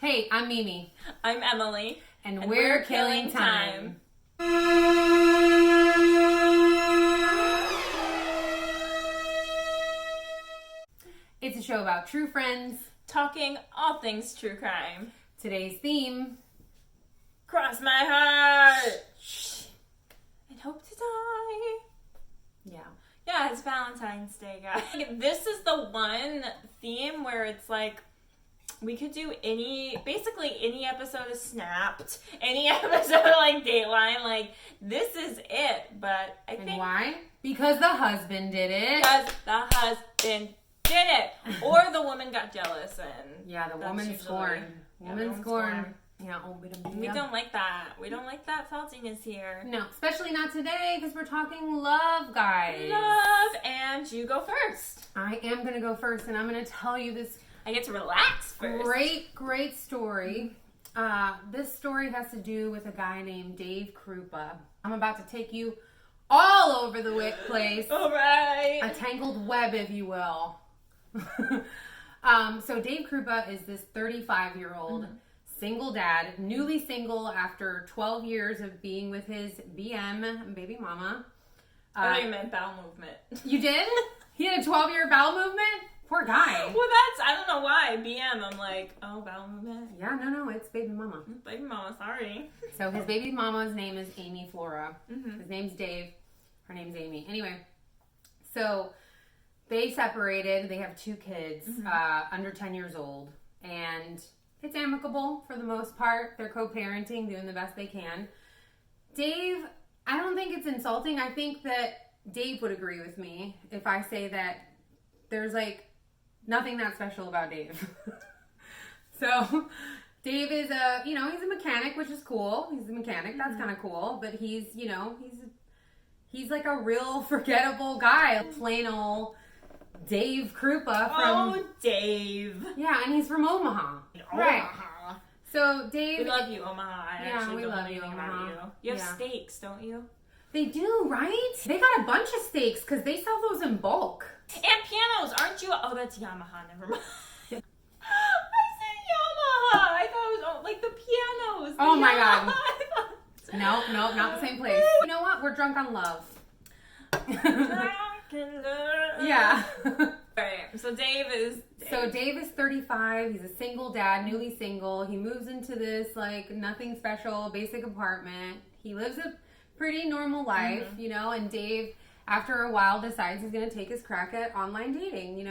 Hey, I'm Mimi. I'm Emily. And we're killing time. It's a show about true friends. Talking all things true crime. Today's theme. Cross my heart. And hope to die. Yeah. Yeah, it's Valentine's Day, guys. This is the one theme where it's like, we could do basically any episode of Snapped, any episode of like Dateline, like this is it. But I think why? Because the husband did it. Because the husband did it, or the woman got jealous and the woman scorned. Woman scorned. Yeah, we don't like that. We don't like that saltiness here. No, especially not today because we're talking love, guys. Love, and you go first. I am gonna go first, and I'm gonna tell you this. I get to relax first. Great story. This story has to do with a guy named Dave Krupa. I'm about to take you all over the place. All right. A tangled web, if you will. So Dave Krupa is this 35-year-old single dad, newly single after 12 years of being with his BM, baby mama. I thought you meant bowel movement. You did? He had a 12-year bowel movement? Poor guy. Well, I don't know why. BM, I'm like, oh, bowel movement. Yeah, no, it's baby mama. Baby mama, sorry. So his baby mama's name is Amy Flora. His name's Dave. Her name's Amy. Anyway, so they separated. They have 2 kids, under 10 years old. And it's amicable for the most part. They're co-parenting, doing the best they can. Dave, I don't think it's insulting. I think that Dave would agree with me if I say that there's like nothing that special about Dave. So Dave is he's a mechanic, which is cool. He's a mechanic. That's kind of cool. But he's he's like a real forgettable guy. Plain old Dave Krupa from... Oh, Dave. Yeah, and he's from Omaha. Right. So Dave... We love you, Omaha. We love you, Omaha. You have steaks, don't you? They do, right? They got a bunch of steaks because they sell those in bulk. And pianos, aren't you? Oh, that's Yamaha. Never mind. I said Yamaha. I thought it was like the pianos. Oh my God. No, not the same place. You know what? We're drunk on love. Yeah. Alright, so Dave is 35. He's a single dad, newly single. He moves into this like nothing special, basic apartment. He lives a pretty normal life, and Dave, after a while, decides he's going to take his crack at online dating,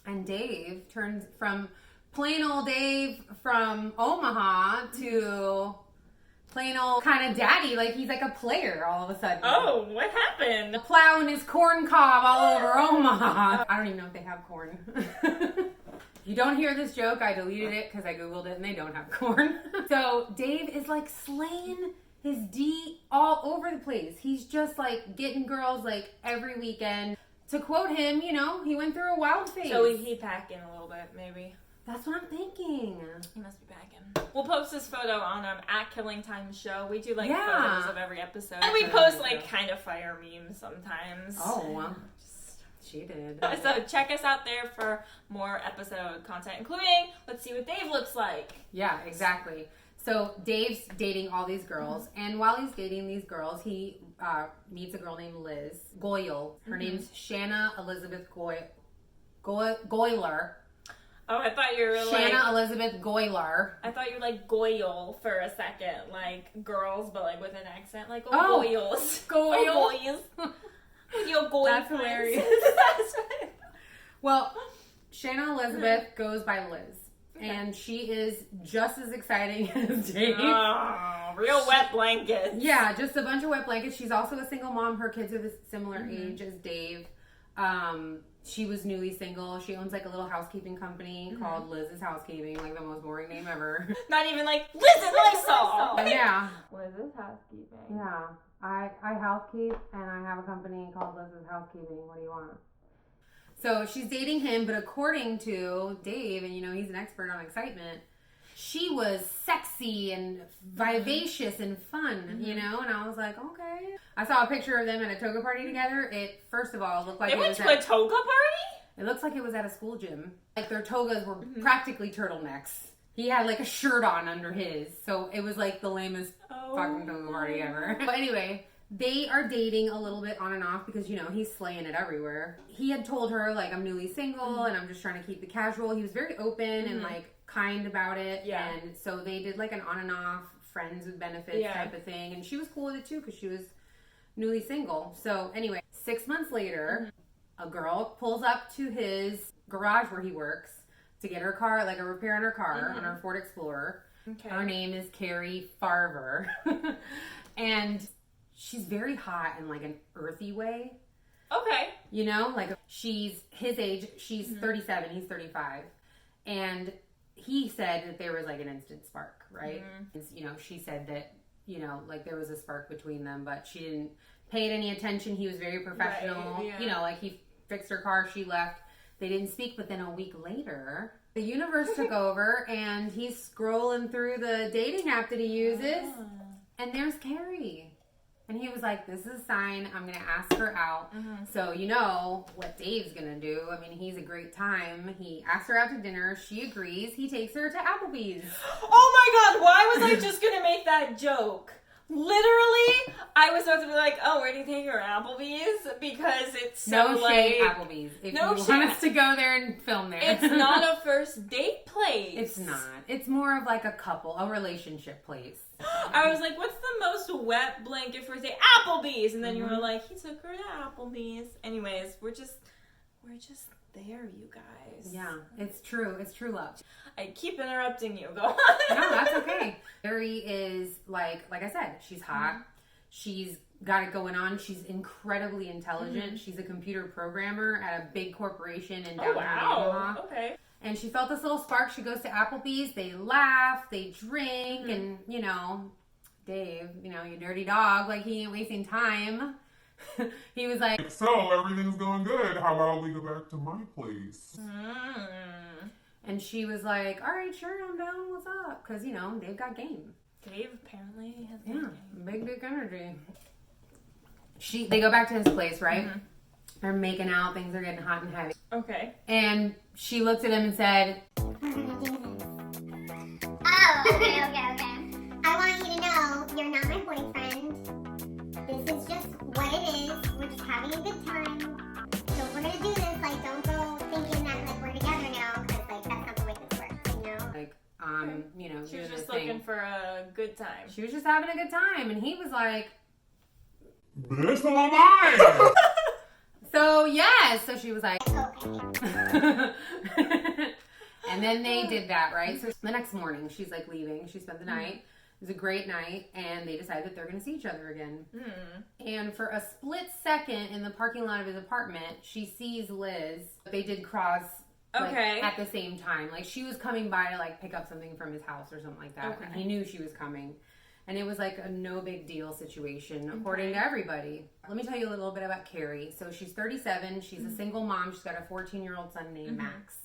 And Dave turns from plain old Dave from Omaha to plain old kind of daddy, like he's like a player all of a sudden. Oh, what happened? Plowing his corn cob all over Omaha. I don't even know if they have corn. If you don't hear this joke, I deleted it because I Googled it and they don't have corn. So Dave is like slaying his D all over the place. He's just like getting girls like every weekend. To quote him, he went through a wild phase. So he packing a little bit, maybe. That's what I'm thinking. He must be packing. We'll post this photo on at Killing Time Show. We do like photos of every episode. And we post like kind of fire memes sometimes. Oh, well. She did. So check us out there for more episode content, including let's see what Dave looks like. Yeah, exactly. So Dave's dating all these girls, and while he's dating these girls, he meets a girl named Liz Goyle. Her name's Shanna Elizabeth Goyler. Oh, I thought you were Shanna Elizabeth Goyler. I thought you were like Goyle for a second, like girls, but like with an accent, like Goyles. Goyle. Your Goyle. That's hilarious. That's right. Well, Shanna Elizabeth goes by Liz. And she is just as exciting as Dave. Oh, real wet blankets. Yeah, just a bunch of wet blankets. She's also a single mom. Her kids are the similar age as Dave. She was newly single. She owns like a little housekeeping company called Liz's Housekeeping, like the most boring name ever. Not even like Liz's Lysol. Yeah. Liz's Housekeeping. Yeah. I housekeep and I have a company called Liz's Housekeeping. What do you want? So she's dating him, but according to Dave, and he's an expert on excitement, she was sexy and vivacious and fun, and I was like, okay. I saw a picture of them at a toga party together. It, first of all, looked like they went to a toga party? It looks like it was at a school gym. Like their togas were practically turtlenecks. He had like a shirt on under his. So it was like the lamest fucking party ever. But anyway, they are dating a little bit on and off because, you know, he's slaying it everywhere. He had told her, like, I'm newly single and I'm just trying to keep it casual. He was very open and, like, kind about it. Yeah. And so they did, like, an on and off friends with benefits type of thing. And she was cool with it, too, because she was newly single. So, anyway, 6 months later, a girl pulls up to his garage where he works to get her car, like, a repair on her car, on her Ford Explorer. Okay. Her name is Carrie Farver. And she's very hot in, like, an earthy way. Okay. You know, like, she's his age. She's 37. He's 35. And he said that there was, like, an instant spark, right? You know, she said that, you know, like, there was a spark between them, but she didn't pay it any attention. He was very professional. Right, yeah. You know, like, he fixed her car. She left. They didn't speak, but then a week later, the universe took over, and he's scrolling through the dating app that he uses, and there's Carrie. And he was like, this is a sign. I'm going to ask her out. So, you know what Dave's going to do. I mean, he's a great time. He asks her out to dinner. She agrees. He takes her to Applebee's. Oh, my God. Why was I just going to make that joke? Literally, I was about to be like, oh, where do you take her? Applebee's? Because it's so, no shade, Applebee's. If you want us to go there and film there. It's not a first date place. It's not. It's more of like a relationship place. I was like, what's the most wet blanket for say Applebee's? And then you were like, he took her to Applebee's. Anyways, we're just there, you guys. Yeah, it's true. It's true love. I keep interrupting you. Go on. No, that's okay. Carrie is like I said, she's hot. She's got it going on. She's incredibly intelligent. She's a computer programmer at a big corporation in downtown Omaha. Okay. And she felt this little spark. She goes to Applebee's. They laugh. They drink. And, you know, Dave, you know, you dirty dog. Like, he ain't wasting time. He was like, so everything's going good. How about we go back to my place? And she was like, all right, sure, I'm down. What's up? Because, you know, Dave got game. Dave apparently has game. Big dick energy. They go back to his place, right? They're making out. Things are getting hot and heavy. Okay. And she looked at him and said, oh, okay. I want you to know you're not my boyfriend. This is just what it is. We're just having a good time. So if we're going to do this, like, don't go thinking that, like, we're together now, because, like, that's not the way this works, you know? Like, you know, she was just looking for a good time. She was just having a good time. And he was like, this is all mine. So, yes. So she was like, okay. And then they did that, right? So the next morning, she's like leaving. She spent the night. It was a great night. And they decided that they're going to see each other again. And for a split second in the parking lot of his apartment, she sees Liz. They did cross at the same time. Like, she was coming by to, like, pick up something from his house or something like that. Okay. And he knew she was coming. And it was like a no big deal situation, according to everybody. Let me tell you a little bit about Carrie. So she's 37. She's a single mom. She's got a 14-year-old son named Max.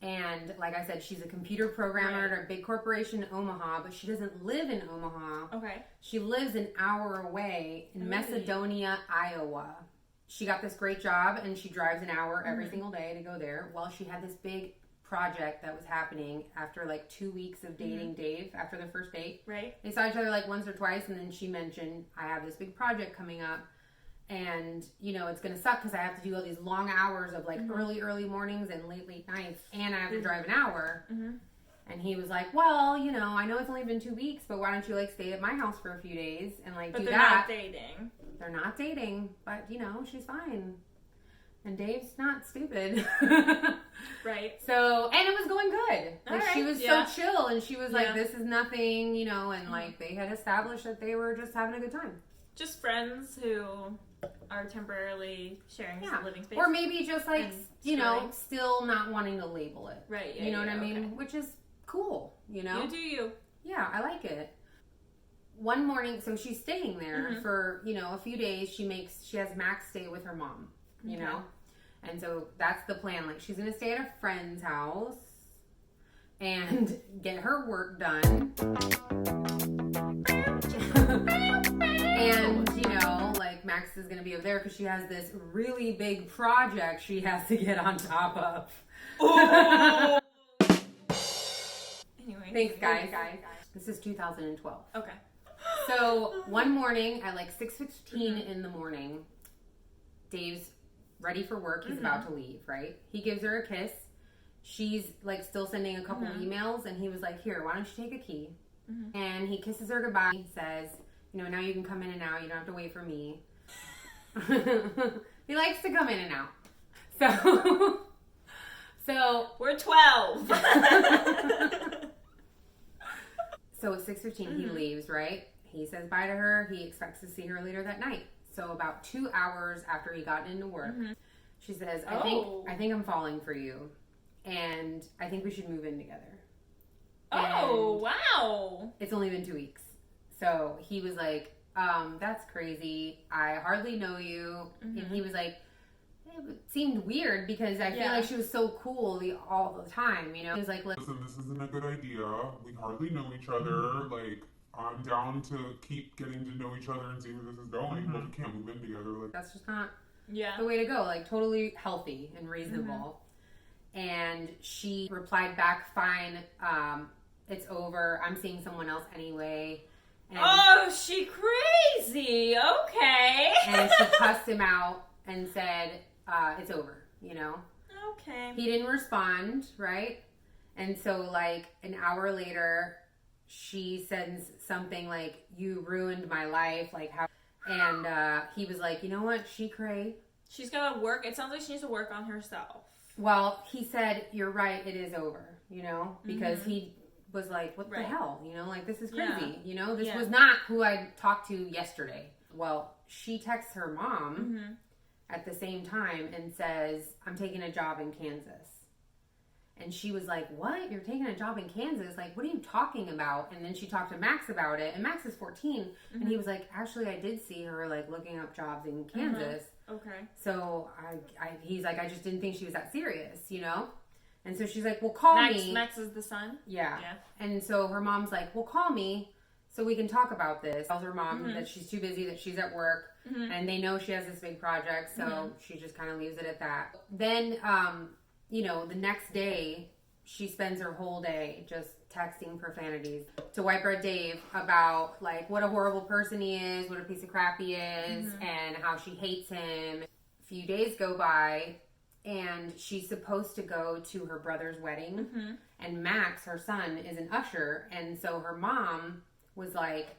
And like I said, she's a computer programmer at a big corporation in Omaha, but she doesn't live in Omaha. Okay. She lives an hour away in Macedonia, Iowa. She got this great job, and she drives an hour every single day to go there. Well, she had this big project that was happening after like 2 weeks of dating Dave after their first date. Right. They saw each other like once or twice, and then she mentioned, I have this big project coming up, and you know, it's going to suck because I have to do all these long hours of like early mornings and late nights, and I have to drive an hour. And he was like, well, you know, I know it's only been 2 weeks, but why don't you like stay at my house for a few days and like do that. But they're not dating. They're not dating, but you know, she's fine. And Dave's not stupid. Right. So, and it was going good. Like, she was so chill, and she was like, this is nothing, you know, and like, they had established that they were just having a good time. Just friends who are temporarily sharing some living space. Or maybe just like, you know, still not wanting to label it. Right. Yeah, you know what I mean? Okay. Which is cool, you know? You do you. Yeah, I like it. One morning, so she's staying there for, you know, a few days. She has Max stay with her mom, you know? And so that's the plan. Like, she's going to stay at a friend's house and get her work done. And, you know, like, Max is going to be over there because she has this really big project she has to get on top of. Oh! Thanks, guys. This is 2012. Okay. So one morning at like 6:15 in the morning, Dave's ready for work. He's about to leave, right? He gives her a kiss. She's like still sending a couple emails, and he was like, here, why don't you take a key? And he kisses her goodbye. He says, now you can come in and out. You don't have to wait for me. He likes to come in and out. So we're 12. So at 6:15 he leaves, right? He says bye to her. He expects to see her later that night. So about 2 hours after he got into work, she says, I think I'm falling for you, and I think we should move in together. Oh, wow. It's only been 2 weeks. So he was like, that's crazy. I hardly know you. And he was like, it seemed weird because I feel like she was so cool all the time, He was like, listen, this isn't a good idea. We hardly know each other. Like, I'm down to keep getting to know each other and see where this is going, but we can't move in together. Like, that's just not the way to go. Like, totally healthy and reasonable. And she replied back, fine, it's over. I'm seeing someone else anyway. And, she crazy. Okay. And she cussed him out and said, it's over, Okay. He didn't respond, right? And so, like, an hour later, she sends something like, you ruined my life, like, how... And he was like, you know what? She cray. She's got to work. It sounds like she needs to work on herself. Well, he said, you're right, it is over, because he was like, what the hell? Like, this is crazy. This was not who I talked to yesterday. Well, she texts her mom at the same time and says, I'm taking a job in Kansas. And she was like, what? You're taking a job in Kansas? Like, what are you talking about? And then she talked to Max about it. And Max is 14. And he was like, actually, I did see her, like, looking up jobs in Kansas. Okay. So he's like, I just didn't think she was that serious, And so she's like, well, call me. Max is the son? Yeah. And so her mom's like, well, call me so we can talk about this. Tells her mom that she's too busy, that she's at work. And they know she has this big project. So she just kind of leaves it at that. Then, the next day, she spends her whole day just texting profanities to White Bread Dave about, like, what a horrible person he is, what a piece of crap he is, and how she hates him. A few days go by, and she's supposed to go to her brother's wedding, and Max, her son, is an usher, and so her mom was like,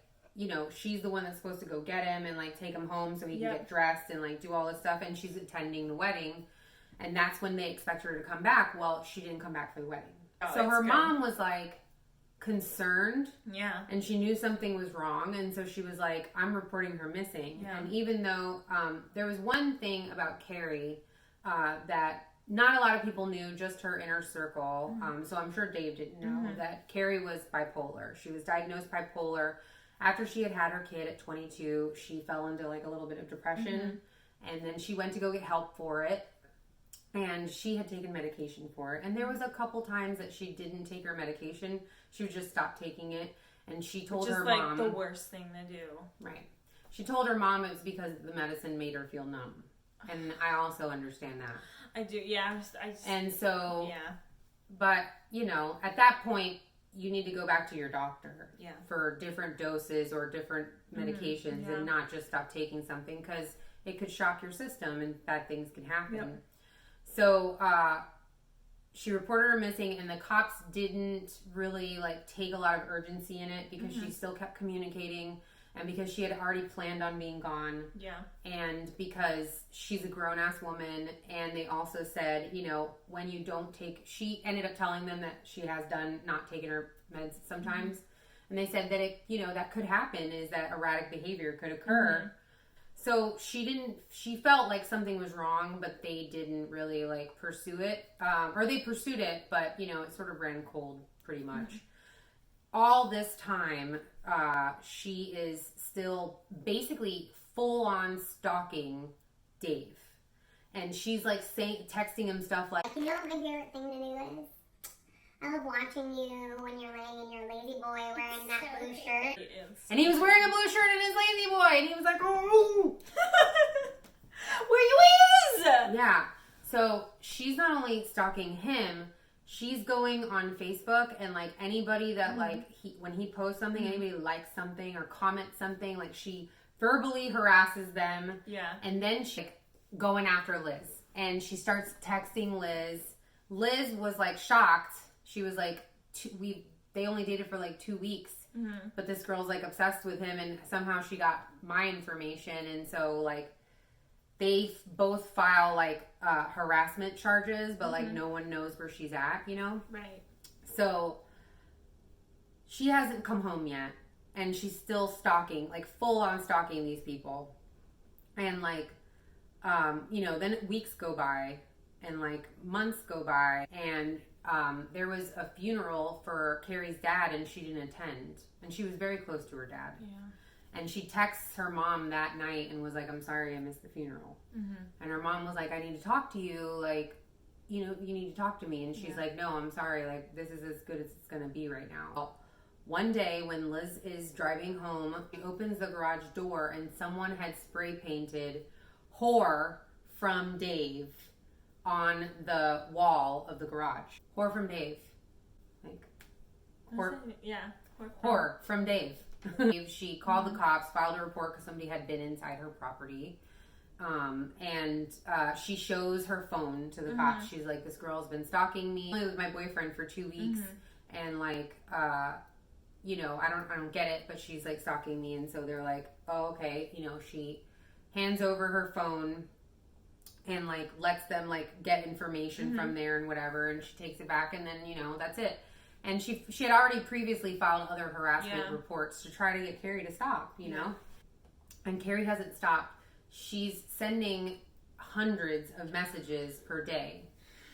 she's the one that's supposed to go get him and, like, take him home so he can get dressed and, like, do all this stuff, and she's attending the wedding. And that's when they expect her to come back. Well, she didn't come back for the wedding. So her mom was, like, concerned. Yeah. And she knew something was wrong. And so she was like, I'm reporting her missing. Yeah. And even though there was one thing about Carrie that not a lot of people knew, just her inner circle. So I'm sure Dave didn't know that Carrie was bipolar. She was diagnosed bipolar. After she had her kid at 22, she fell into, like, a little bit of depression. And then she went to go get help for it. And she had taken medication for it. And there was a couple times that she didn't take her medication. She would just stop taking it. And she told her mom... Which is, like, the worst thing to do. Right. She told her mom it was because the medicine made her feel numb. And I also understand that. I do, yeah. And so... Yeah. But, at that point, you need to go back to your doctor. Yeah. For different doses or different medications. And not just stop taking something. Because it could shock your system and bad things can happen. Yep. So, she reported her missing, and the cops didn't really, like, take a lot of urgency in it because she still kept communicating, and because she had already planned on being gone. Yeah. And because she's a grown-ass woman, and they also said, when you don't take... She ended up telling them that she has not taken her meds sometimes, and they said that that could happen, is that erratic behavior could occur. So she felt like something was wrong, but they didn't really, like, pursue it. Or they pursued it, but, it sort of ran cold pretty much. All this time, she is still basically full-on stalking Dave. And she's, like, texting him stuff like... My favorite thing to do is... I love watching you when you're laying in your lazy boy wearing that blue shirt. And he was wearing a blue shirt in his lazy boy, and he was like, oh! Where you is? Yeah. So she's not only stalking him, she's going on Facebook and like anybody that like when he posts something, anybody likes something or comments something, like she verbally harasses them. Yeah. And then she going after Liz. And she starts texting Liz. Liz was like shocked. She was like, they only dated for like 2 weeks. But this girl's like obsessed with him, and somehow she got my information. And so like they both file like harassment charges, but like no one knows where she's at, you know? Right. So she hasn't come home yet, and she's still stalking, like full on stalking these people. And like, you know, then weeks go by and like months go by, and there was a funeral for Carrie's dad, and she didn't attend, and she was very close to her dad. Yeah. And she texts her mom that night and was like, I'm sorry I missed the funeral. And her mom was like, I need to talk to you, like, you know, you need to talk to me. And she's like, no, I'm sorry, like, this is as good as it's gonna be right now. Well, one day when Liz is driving home, she opens the garage door and someone had spray painted "Whore from Dave" on the wall of the garage. Whore from Dave. Like, whore, whore from Dave. She called the cops, filed a report because somebody had been inside her property. And she shows her phone to the cops. She's like, this girl's been stalking me. I was with my boyfriend for 2 weeks. And like, you know, I don't get it, but she's like stalking me. And so they're like, oh, okay. You know, she hands over her phone and like lets them like get information from there and whatever, and she takes it back, and then, you know, that's it. And she had already previously filed other harassment reports to try to get Carrie to stop, you know. And Carrie hasn't stopped. She's sending hundreds of messages per day.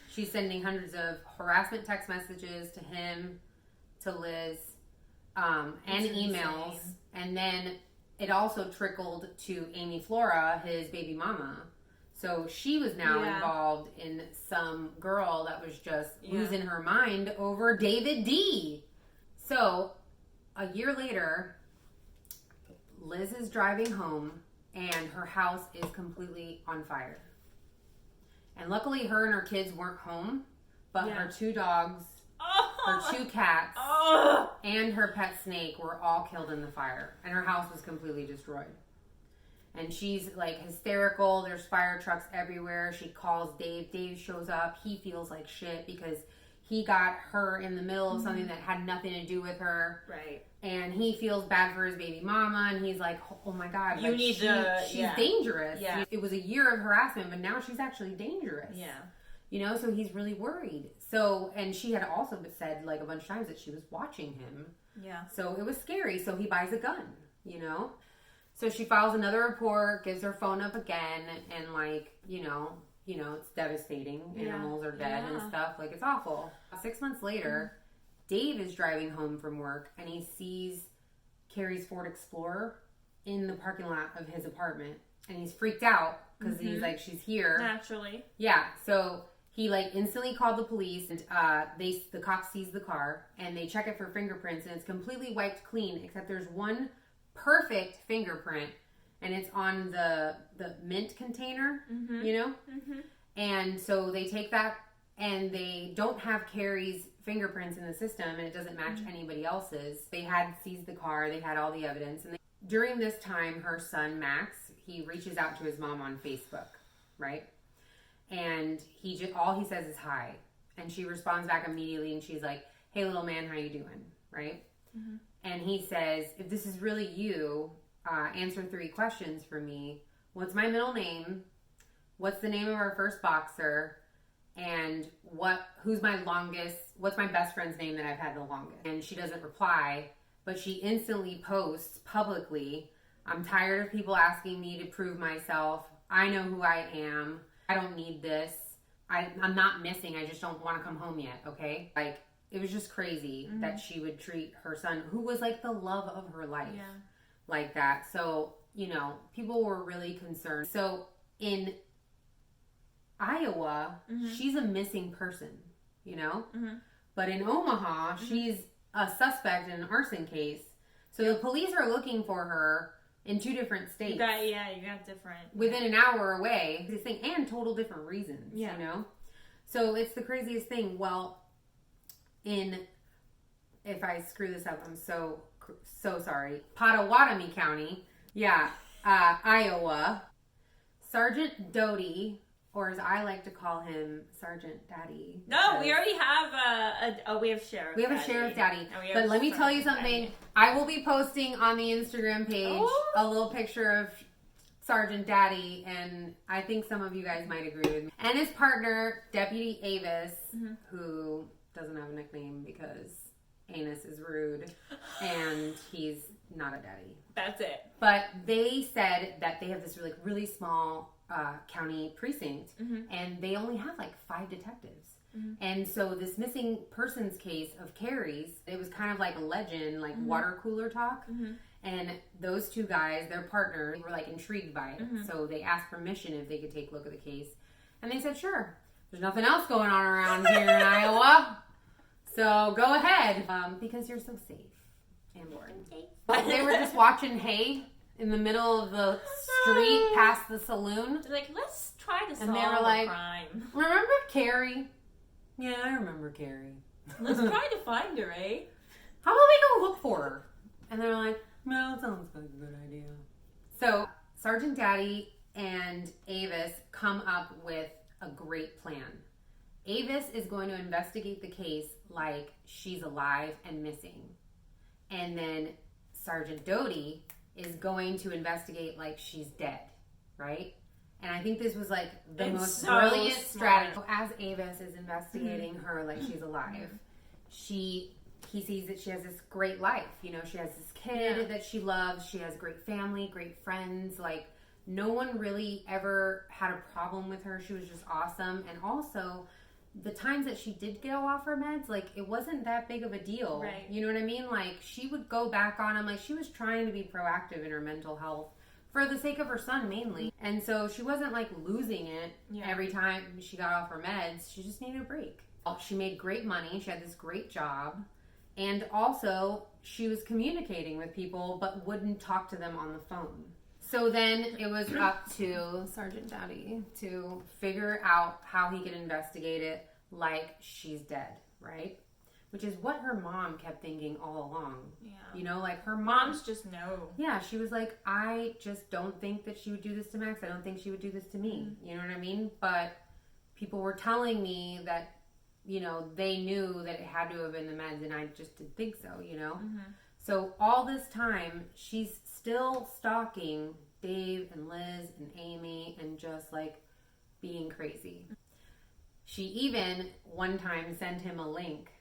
She's sending hundreds of harassment text messages to him, to Liz, and emails. And then it also trickled to Amy Flora, his baby mama. So she was now involved in some girl that was just losing her mind over David D. So a year later, Liz is driving home and her house is completely on fire. And luckily her and her kids weren't home, but her 2 dogs, her 2 cats, and her pet snake were all killed in the fire. And her house was completely destroyed. And she's like hysterical. There's fire trucks everywhere. She calls Dave. Dave shows up. He feels like shit because he got her in the middle of something that had nothing to do with her. Right. And he feels bad for his baby mama. And he's like, oh my God. You like, need she's dangerous. Yeah. It was a year of harassment, but now she's actually dangerous. Yeah. You know, so he's really worried. So, and she had also said like a bunch of times that she was watching him. Yeah. So it was scary. So he buys a gun, you know? So she files another report, gives her phone up again, and like, you know, it's devastating. Animals are dead and stuff. Like, it's awful. 6 months later, Dave is driving home from work, and he sees Carrie's Ford Explorer in the parking lot of his apartment. And he's freaked out because he's like, she's here. Naturally. Yeah. So he like instantly called the police, and the cops seize the car, and they check it for fingerprints, and it's completely wiped clean, except there's one perfect fingerprint, and it's on the mint container, you know? And so they take that, and they don't have Carrie's fingerprints in the system, and it doesn't match anybody else's. They had seized the car, they had all the evidence, and during this time, her son Max, he reaches out to his mom on Facebook, right? And all he says is hi, and she responds back immediately, and she's like, hey little man, how you doing, right? And he says, if this is really you, answer 3 questions for me. What's my middle name? What's the name of our first boxer? And what's my best friend's name that I've had the longest? And she doesn't reply, but she instantly posts publicly, I'm tired of people asking me to prove myself. I know who I am. I don't need this. I'm not missing. I just don't want to come home yet, okay? Like, it was just crazy that she would treat her son, who was like the love of her life, like that. So, you know, people were really concerned. So in Iowa, she's a missing person, you know? But in Omaha, she's a suspect in an arson case. So the police are looking for her in 2 different states. You got different. Within an hour away, this thing, and total different reasons, you know? So it's the craziest thing. Well, if I screw this up, I'm so sorry. Potawatomi County. Yeah. Iowa. Sergeant Doty, or as I like to call him, Sergeant Daddy. No, we already have we have Sheriff We have Daddy. a Sheriff Daddy. And But let me tell you something. Daddy. I will be posting on the Instagram page a little picture of Sergeant Daddy, and I think some of you guys might agree with me. And his partner, Deputy Avis, who doesn't have a nickname because Anus is rude, and he's not a daddy. That's it. But they said that they have this really small county precinct, and they only have like 5 detectives. And so this missing persons case of Carrie's, it was kind of like a legend, like water cooler talk. And those 2 guys, their partners, were like intrigued by it. So they asked permission if they could take a look at the case. And they said, sure. There's nothing else going on around here in Iowa. So go ahead. Because you're so safe and boring. But they were just watching hay in the middle of the street past the saloon. They're like, let's try to solve And they were like, a crime. Remember Carrie? Yeah, I remember Carrie. Let's try to find her, eh? How about we go look for her? And they're like, no, it sounds like a good idea. So Sergeant Daddy and Avis come up with a great plan. Avis is going to investigate the case like she's alive and missing. And then Sergeant Doty is going to investigate like she's dead, right? And I think this was like the most brilliant strategy. As Avis is investigating her like she's alive, he sees that she has this great life. You know, she has this kid that she loves. She has great family, great friends. Like, no one really ever had a problem with her. She was just awesome. And also, the times that she did go off her meds, like, it wasn't that big of a deal. Right. You know what I mean? Like, she would go back on them. Like, she was trying to be proactive in her mental health for the sake of her son, mainly. And so she wasn't, like, losing it every time she got off her meds. She just needed a break. She made great money. She had this great job. And also, she was communicating with people, but wouldn't talk to them on the phone. So then it was up to Sergeant Daddy to figure out how he could investigate it like she's dead, right? Which is what her mom kept thinking all along. Yeah. You know, like her moms just know. Yeah, she was like, I just don't think that she would do this to Max. I don't think she would do this to me. You know what I mean? But people were telling me that, you know, they knew that it had to have been the meds, and I just didn't think so, you know? So all this time, she's still stalking Dave and Liz and Amy and just, like, being crazy. She even, one time, sent him a link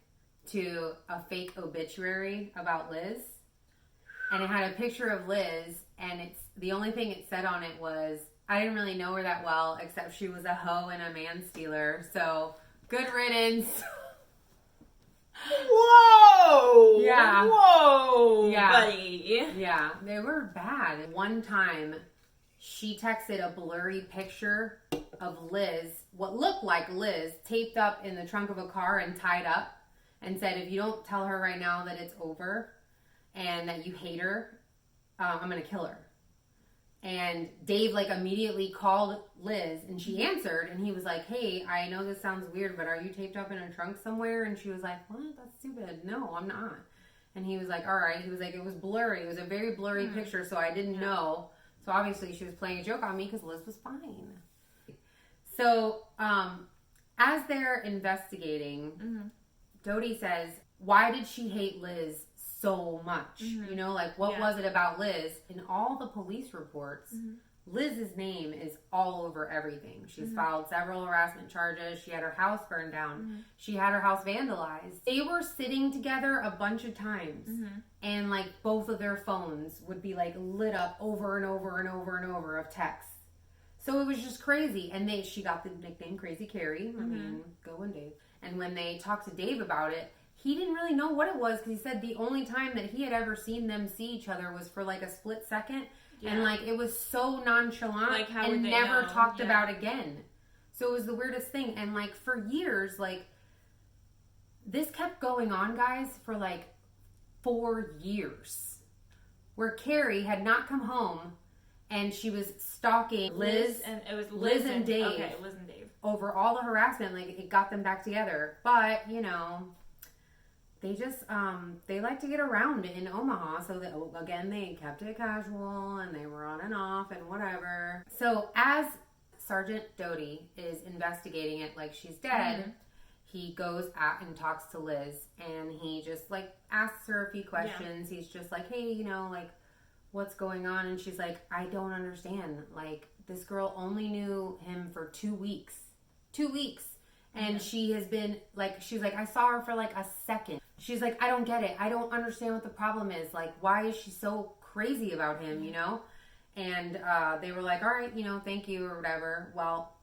to a fake obituary about Liz. And it had a picture of Liz, and the only thing it said on it was, I didn't really know her that well, except she was a hoe and a man stealer, so... good riddance. Whoa! Yeah. Whoa, yeah. buddy. Yeah, they were bad. One time, she texted a blurry picture of Liz, what looked like Liz, taped up in the trunk of a car and tied up, and said, if you don't tell her right now that it's over and that you hate her, I'm going to kill her. And Dave, like, immediately called Liz, and she answered, and he was like, hey, I know this sounds weird, but are you taped up in a trunk somewhere? And she was like, what? That's stupid. No, I'm not. And he was like, all right. He was like, it was blurry. It was a very blurry picture, so I didn't know. So obviously she was playing a joke on me because Liz was fine. So as they're investigating, Doty says, why did she hate Liz so much? You know, like, what was it about Liz? In all the police reports, Liz's name is all over everything. She's filed several harassment charges. She had her house burned down. She had her house vandalized. They were sitting together a bunch of times, and, like, both of their phones would be, like, lit up over and over and over and over of texts. So it was just crazy. And she got the nickname Crazy Carrie. I mean, go on, Dave. And when they talked to Dave about it, he didn't really know what it was, because he said the only time that he had ever seen them see each other was for, like, a split second. Yeah. And, like, it was so nonchalant, like, and never talked about again. So it was the weirdest thing. And, like, for years, like, this kept going on, guys, for, like, 4 years. Where Carrie had not come home, and she was stalking Liz and Dave. Okay, Liz and Dave. Over all the harassment. Like, it got them back together. But, you know... they just, they like to get around in Omaha. So, again, they kept it casual and they were on and off and whatever. So, as Sergeant Doty is investigating it like she's dead, he goes out and talks to Liz, and he just, like, asks her a few questions. He's just like, hey, you know, like, what's going on? And she's like, I don't understand. Like, this girl only knew him for 2 weeks. 2 weeks. And she has been, like, she's like, I saw her for, like, a second. She's like, I don't get it. I don't understand what the problem is. Like, why is she so crazy about him, you know? And they were like, all right, you know, thank you or whatever. Well,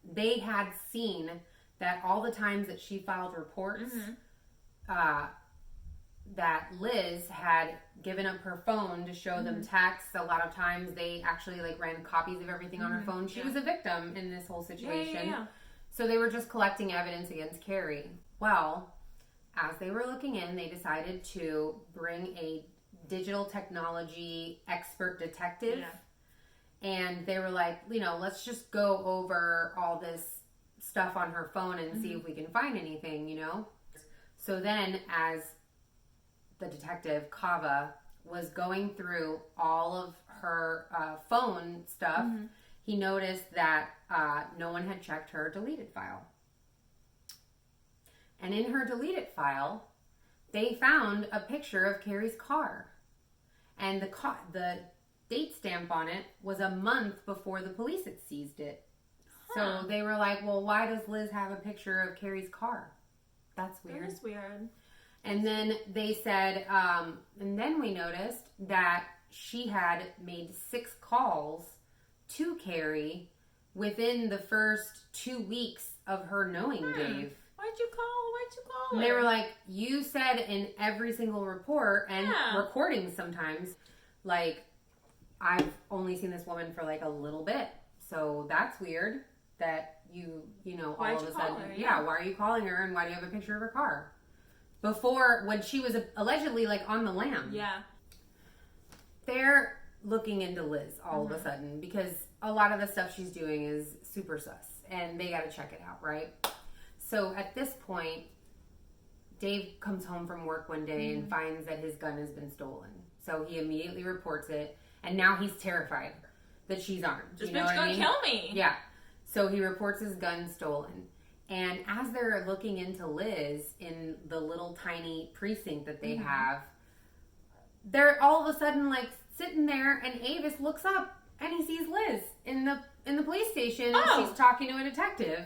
they had seen that all the times that she filed reports, that Liz had given up her phone to show them texts. A lot of times they actually, like, ran copies of everything on her phone. She was a victim in this whole situation. So they were just collecting evidence against Carrie. Well, as they were looking in, they decided to bring a digital technology expert detective. And they were like, you know, let's just go over all this stuff on her phone and see if we can find anything, you know? So then, as the detective, Kava, was going through all of her phone stuff, he noticed that no one had checked her deleted file. And in her deleted file, they found a picture of Carrie's car. And the date stamp on it was a month before the police had seized it. So they were like, well, why does Liz have a picture of Carrie's car? That's weird. That is weird. And then they said, and then we noticed that she had made 6 calls to Carrie within the first 2 weeks of her knowing Dave. Why'd you call And her? they were like, you said in every single report and recordings sometimes, like, I've only seen this woman for like a little bit. So that's weird that you know, all of a sudden, why are you calling her and why do you have a picture of her car? Before, when she was allegedly, like, on the lam. Yeah. They're looking into Liz all of a sudden because a lot of the stuff she's doing is super sus and they got to check it out, right? So at this point, Dave comes home from work one day and finds that his gun has been stolen. So he immediately reports it, and now he's terrified that she's armed. This you know bitch what gonna I mean? kill me. Yeah. So he reports his gun stolen. And as they're looking into Liz in the little tiny precinct that they have, they're all of a sudden, like, sitting there, and Avis looks up and he sees Liz in the police station. And she's talking to a detective.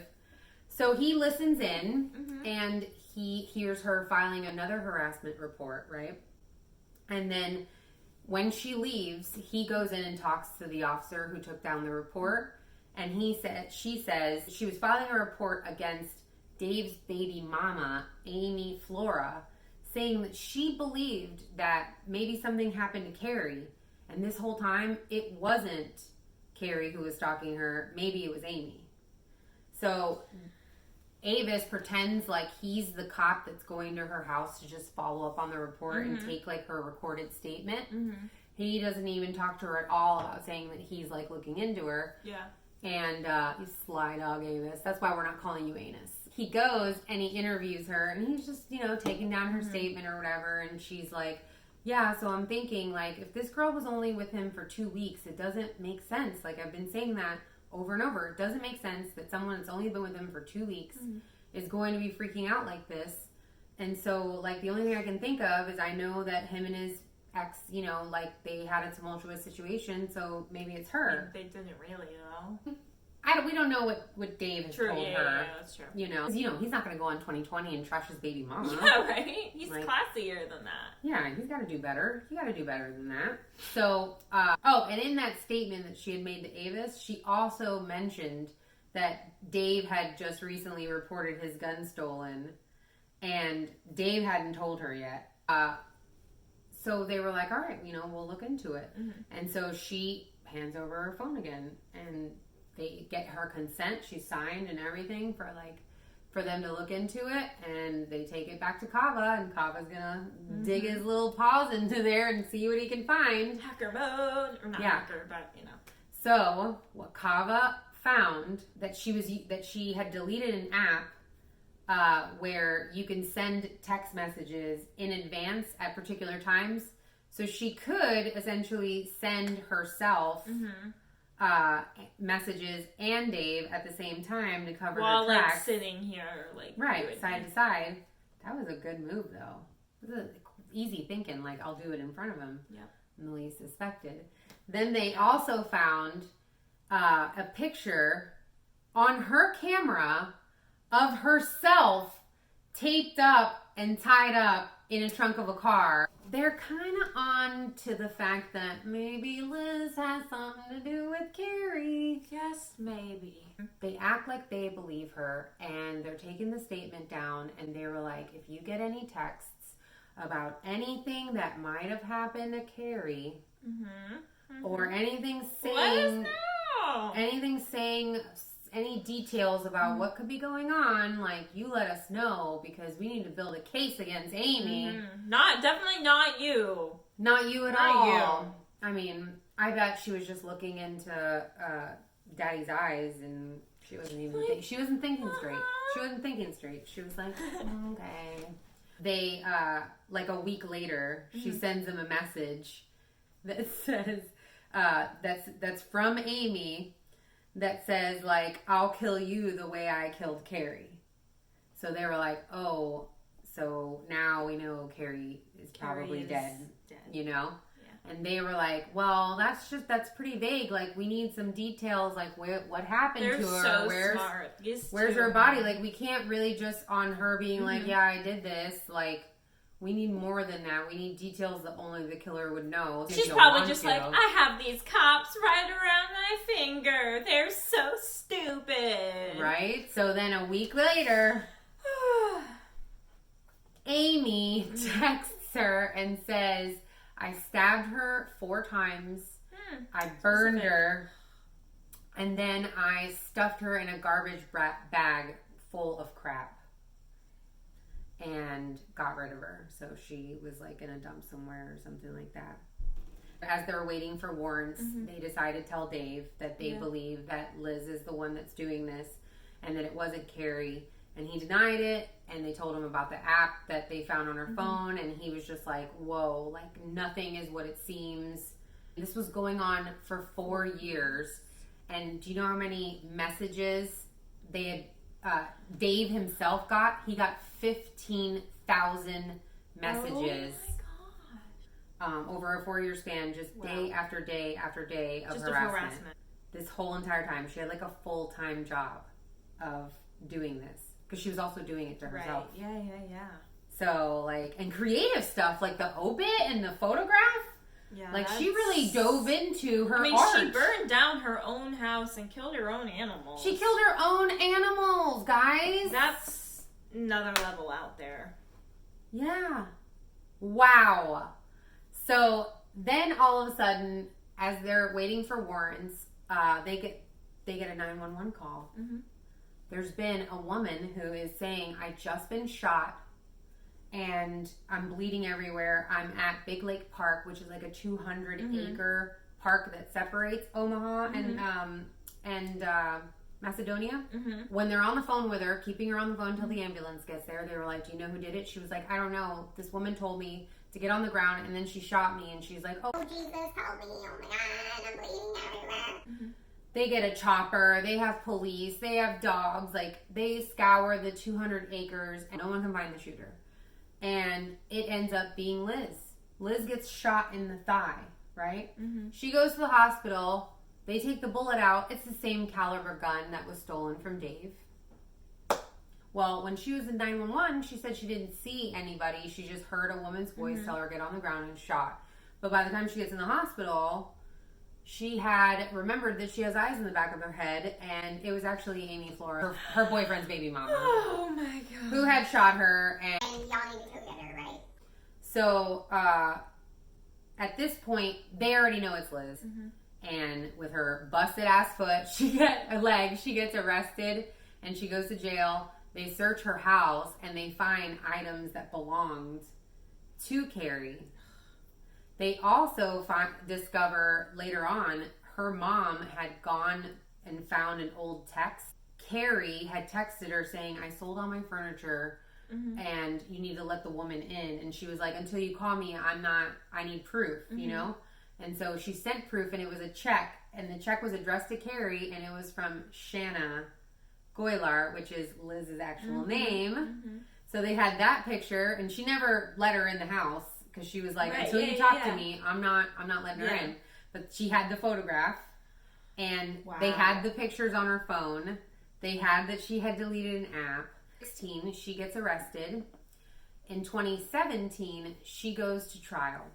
So he listens in and he hears her filing another harassment report, right? And then when she leaves, he goes in and talks to the officer who took down the report. And she says she was filing a report against Dave's baby mama, Amy Flora, saying that she believed that maybe something happened to Carrie. And this whole time, it wasn't Carrie who was stalking her. Maybe it was Amy. So Avis pretends like he's the cop that's going to her house to just follow up on the report and take, like, her recorded statement. He doesn't even talk to her at all about saying that he's, like, looking into her. Yeah. And you sly dog, Avis. That's why we're not calling you Anus. He goes and he interviews her, and he's just, you know, taking down her statement or whatever. And she's like, yeah, so I'm thinking, like, if this girl was only with him for 2 weeks, it doesn't make sense. Like, I've been saying that over and over. It doesn't make sense that someone that's only been with him for 2 weeks is going to be freaking out like this. And so, like, the only thing I can think of is I know that him and his ex, you know, like, they had a tumultuous situation, so maybe it's her. They didn't really, though. We don't know what Dave has told her. Yeah, that's true. You know, 'cause, you know, he's not going to go on 2020 and trash his baby mama. Yeah, right? He's Like, classier than that. Yeah, he's got to do better. He got to do better than that. So, and in that statement that she had made to Avis, she also mentioned that Dave had just recently reported his gun stolen, and Dave hadn't told her yet. So they were like, all right, you know, we'll look into it. And so she hands over her phone again, and they get her consent. She's signed and everything for them to look into it, and they take it back to Kava, and Kava's gonna dig his little paws into there and see what he can find. Hacker mode, or not hacker, but you know. So what Kava found that she had deleted an app where you can send text messages in advance at particular times. So she could essentially send herself messages and Dave at the same time to cover while her tracks. like sitting here, like right, side to side. That was a good move, though. It was easy thinking, like, I'll do it in front of him. Yep. And the least suspected. Then they also found a picture on her camera of herself taped up and tied up in a trunk of a car. They're kind of on to the fact that maybe Liz has something to do with Carrie. Yes, maybe. They act like they believe her, and they're taking the statement down, and they were like, if you get any texts about anything that might have happened to Carrie, or anything saying any details about what could be going on, like, you let us know, because we need to build a case against Amy. Definitely not you. Not you at all. You. I mean, I bet she was just looking into Daddy's eyes, and she wasn't even she wasn't thinking straight. She wasn't thinking straight. She was like, okay. They like a week later, she sends him a message that says that's from Amy, that says, like, I'll kill you the way I killed Carrie. So they were like, oh, so now we know Carrie is probably dead, you know? Yeah. And they were like, well, that's pretty vague. Like, we need some details, like, what happened to her? So smart. Where's her body? Like, we can't really just on her being like, yeah, I did this. Like, we need more than that. We need details that only the killer would know. She's probably just like, I have these cops right around my finger. They're so stupid. Right? So then a week later, Amy texts her and says, I stabbed her 4 times. I burned her. And then I stuffed her in a garbage bag full of crap. And got rid of her. So she was like in a dump somewhere or something like that. As they're waiting for warrants, they decided to tell Dave that they believe that Liz is the one that's doing this and that it wasn't Carrie. And he denied it, and they told him about the app that they found on her phone, and he was just like, whoa, like, nothing is what it seems. This was going on for 4 years. And do you know how many messages they had, Dave himself got? He got 15,000 messages over a 4-year span, just day after day after day of harassment. This whole entire time. She had like a full-time job of doing this, because she was also doing it to herself. Right. Yeah. So, like, and creative stuff, like the obit and the photograph. Yeah, like, she really dove into her art. She burned down her own house and killed her own animals. She killed her own animals, guys. That's another level out there. Yeah. Wow. So then all of a sudden, as they're waiting for warrants, they get a 911 call. There's been a woman who is saying, I just been shot and I'm bleeding everywhere. I'm at Big Lake Park, which is like a 200-acre park that separates Omaha and Macedonia. When they're on the phone with her, keeping her on the phone until the ambulance gets there, they were like, do you know who did it? She was like, I don't know. This woman told me to get on the ground, and then she shot me, and she's like, oh, Jesus, help me. Oh my God, I'm bleeding everywhere. They get a chopper, they have police, they have dogs, like, they scour the 200 acres, and no one can find the shooter. And it ends up being Liz. Liz gets shot in the thigh, right? She goes to the hospital, they take the bullet out, it's the same caliber gun that was stolen from Dave. Well, when she was in 911, she said she didn't see anybody, she just heard a woman's voice tell her get on the ground and shot. But by the time she gets in the hospital, she had remembered that she has eyes in the back of her head, and it was actually Amy Flora, her boyfriend's baby mama. Oh my God. Who had shot her. And y'all need to go get her, right? So, at this point, they already know it's Liz. And with her busted ass foot, she gets arrested, and she goes to jail. They search her house, and they find items that belonged to Carrie. They also discover later on her mom had gone and found an old text. Carrie had texted her saying, I sold all my furniture and you need to let the woman in. And she was like, until you call me, I need proof, you know? And so she sent proof, and it was a check. And the check was addressed to Carrie, and it was from Shanna Goylar, which is Liz's actual name. So they had that picture, and she never let her in the house because she was like, until you talk to me, I'm not letting her in. But she had the photograph, and they had the pictures on her phone. They had that she had deleted an app. 2016, she gets arrested. In 2017, she goes to trial.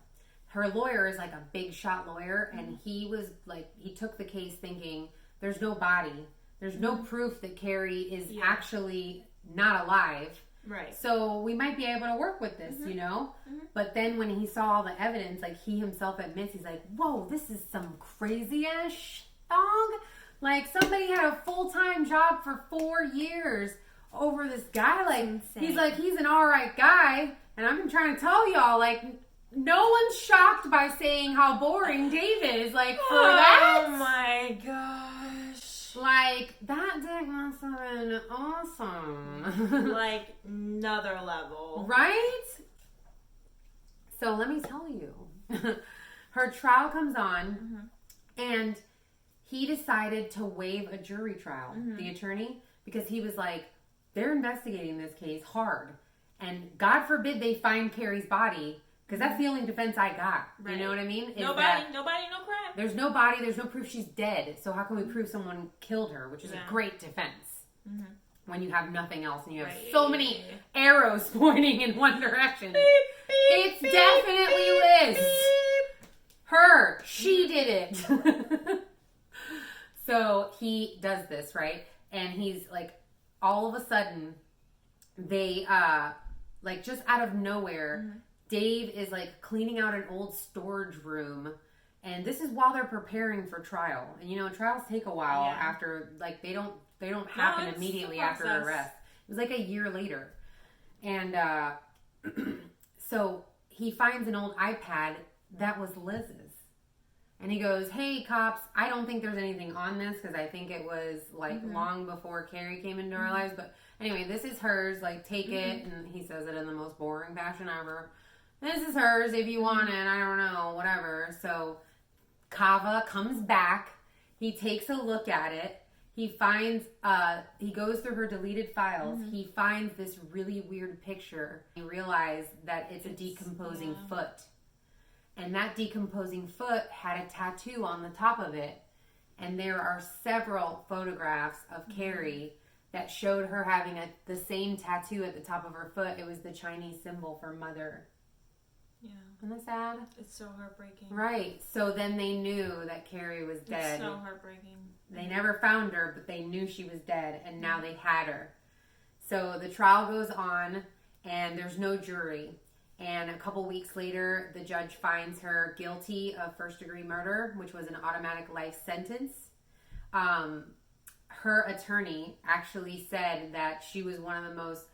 Her lawyer is like a big shot lawyer, and he was like, he took the case thinking, there's no body. There's no proof that Carrie is actually not alive. Right. So we might be able to work with this, you know? But then when he saw all the evidence, like he himself admits, he's like, whoa, this is some crazy-ass dog. Like somebody had a full-time job for 4 years over this guy. Like, he's like, he's an all right guy. And I've been trying to tell y'all, like, no one's shocked by saying how boring Dave is. Like, for that. Oh my gosh. Like, that dick must have been awesome. Like, another level. Right? So let me tell you. Her trial comes on, and he decided to waive a jury trial, the attorney, because he was like, they're investigating this case hard. And God forbid they find Carrie's body, because that's the only defense I got. Right. You know what I mean? Nobody, no crime. There's no body, there's no proof she's dead. So how can we prove someone killed her? Which is a great defense. When you have nothing else and you have so many arrows pointing in one direction. Beep, It's beep, definitely beep, Liz. beep. Her. She did it. So he does this, right? And he's like, all of a sudden, they, like just out of nowhere, Dave is like cleaning out an old storage room. And this is while they're preparing for trial. And you know, trials take a while after, like they don't happen immediately after arrest. It was like a year later. And so he finds an old iPad that was Liz's. And he goes, hey, cops, I don't think there's anything on this because I think it was like long before Carrie came into our lives. But anyway, this is hers. Like, take it. And he says it in the most boring fashion ever. This is hers if you want it. I don't know, whatever. So Kava comes back. He takes a look at it. He finds, he goes through her deleted files. He finds this really weird picture. He realized that it's a decomposing foot. And that decomposing foot had a tattoo on the top of it. And there are several photographs of Carrie that showed her having the same tattoo at the top of her foot. It was the Chinese symbol for mother. Yeah. Isn't that sad? It's so heartbreaking. Right. So then they knew that Carrie was dead. It's so heartbreaking. They never found her, but they knew she was dead, and now they had her. So the trial goes on, and there's no jury. And a couple weeks later, the judge finds her guilty of first-degree murder, which was an automatic life sentence. Her attorney actually said that she was one of the most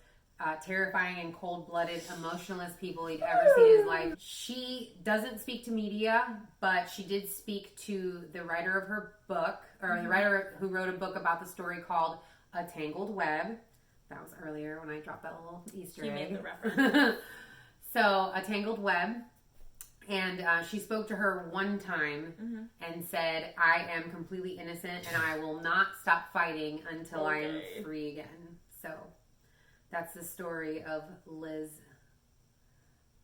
terrifying and cold-blooded, emotionless people he'd ever seen in his life. She doesn't speak to media, but she did speak to the writer of her book, or the writer who wrote a book about the story called A Tangled Web. That was earlier when I dropped that little Easter egg. He made the reference. So, A Tangled Web. And she spoke to her one time and said, I am completely innocent and I will not stop fighting until I am free again. So, that's the story of Liz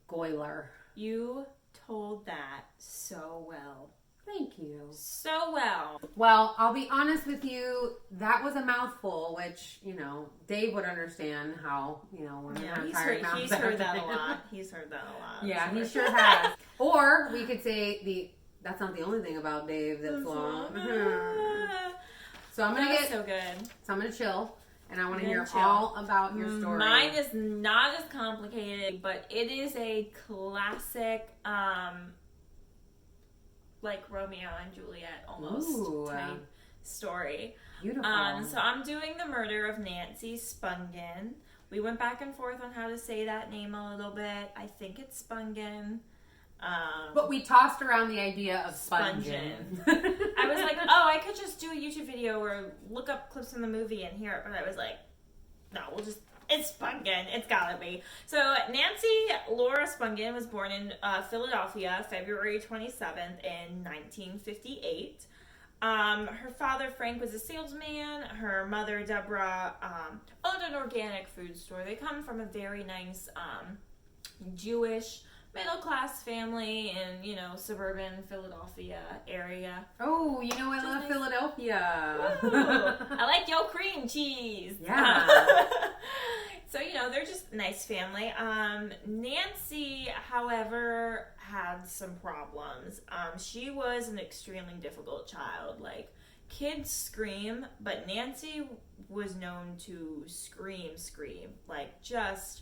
Goylar. You told that so well. Thank you. So well. Well, I'll be honest with you, that was a mouthful, which, you know, Dave would understand how, you know, when I'm tired mouth. He's heard that a lot. He's heard that a lot. Yeah, he sure has. Or we could say that's not the only thing about Dave that's long. So I'm gonna so good. So I'm gonna chill. And I want to hear all about your story. Mine is not as complicated, but it is a classic, like Romeo and Juliet almost type story. Beautiful. So I'm doing the murder of Nancy Spungan. We went back and forth on how to say that name a little bit. I think it's Spungan. But we tossed around the idea of Spungin. I I was like, oh, I could just do a YouTube video or look up clips from the movie and hear it. But I was like, no, it's Spungan. It's gotta be. So Nancy Laura Spungan was born in Philadelphia, February 27th in 1958. Her father, Frank, was a salesman. Her mother, Deborah, owned an organic food store. They come from a very nice Jewish middle-class family in, suburban Philadelphia area. Oh, I love nice. Philadelphia. Ooh, I like your cream cheese. Yeah. So, they're just a nice family. Nancy, however, had some problems. She was an extremely difficult child. Like, kids scream, but Nancy was known to scream. Like, just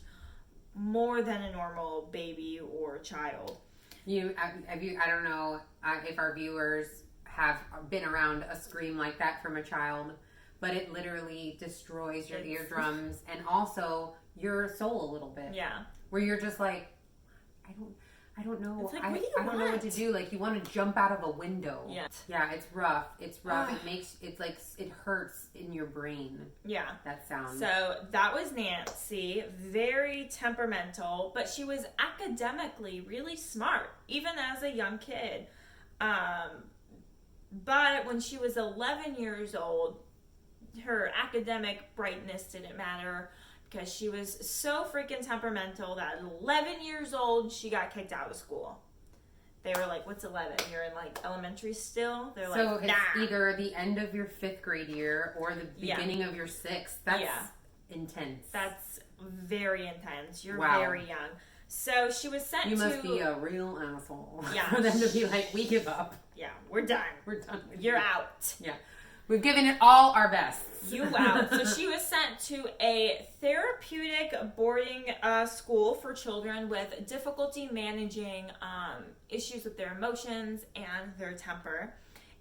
more than a normal baby or child. I don't know if our viewers have been around a scream like that from a child, but it literally destroys your eardrums and also your soul a little bit. Yeah. Where you're just like, I don't know. It's like, I don't know what to do. Like, you want to jump out of a window. Yeah. Yeah, it's rough. It hurts in your brain. Yeah. That sound. So that was Nancy. Very temperamental, but she was academically really smart, even as a young kid. But when she was 11 years old, her academic brightness didn't matter because she was so freaking temperamental that at 11 years old, she got kicked out of school. They were like, what's 11? You're in, like, elementary still? They're like, so nah. it's either the end of your 5th grade year or the beginning of your 6th. That's intense. That's very intense. You're Wow. very young. So she was sent You to... must be a real asshole. Yeah. For them to be like, we give up. Yeah, we're done. We're done. You're out. Yeah. We've given it all our best. You out. So she was sent to a therapeutic boarding school for children with difficulty managing issues with their emotions and their temper.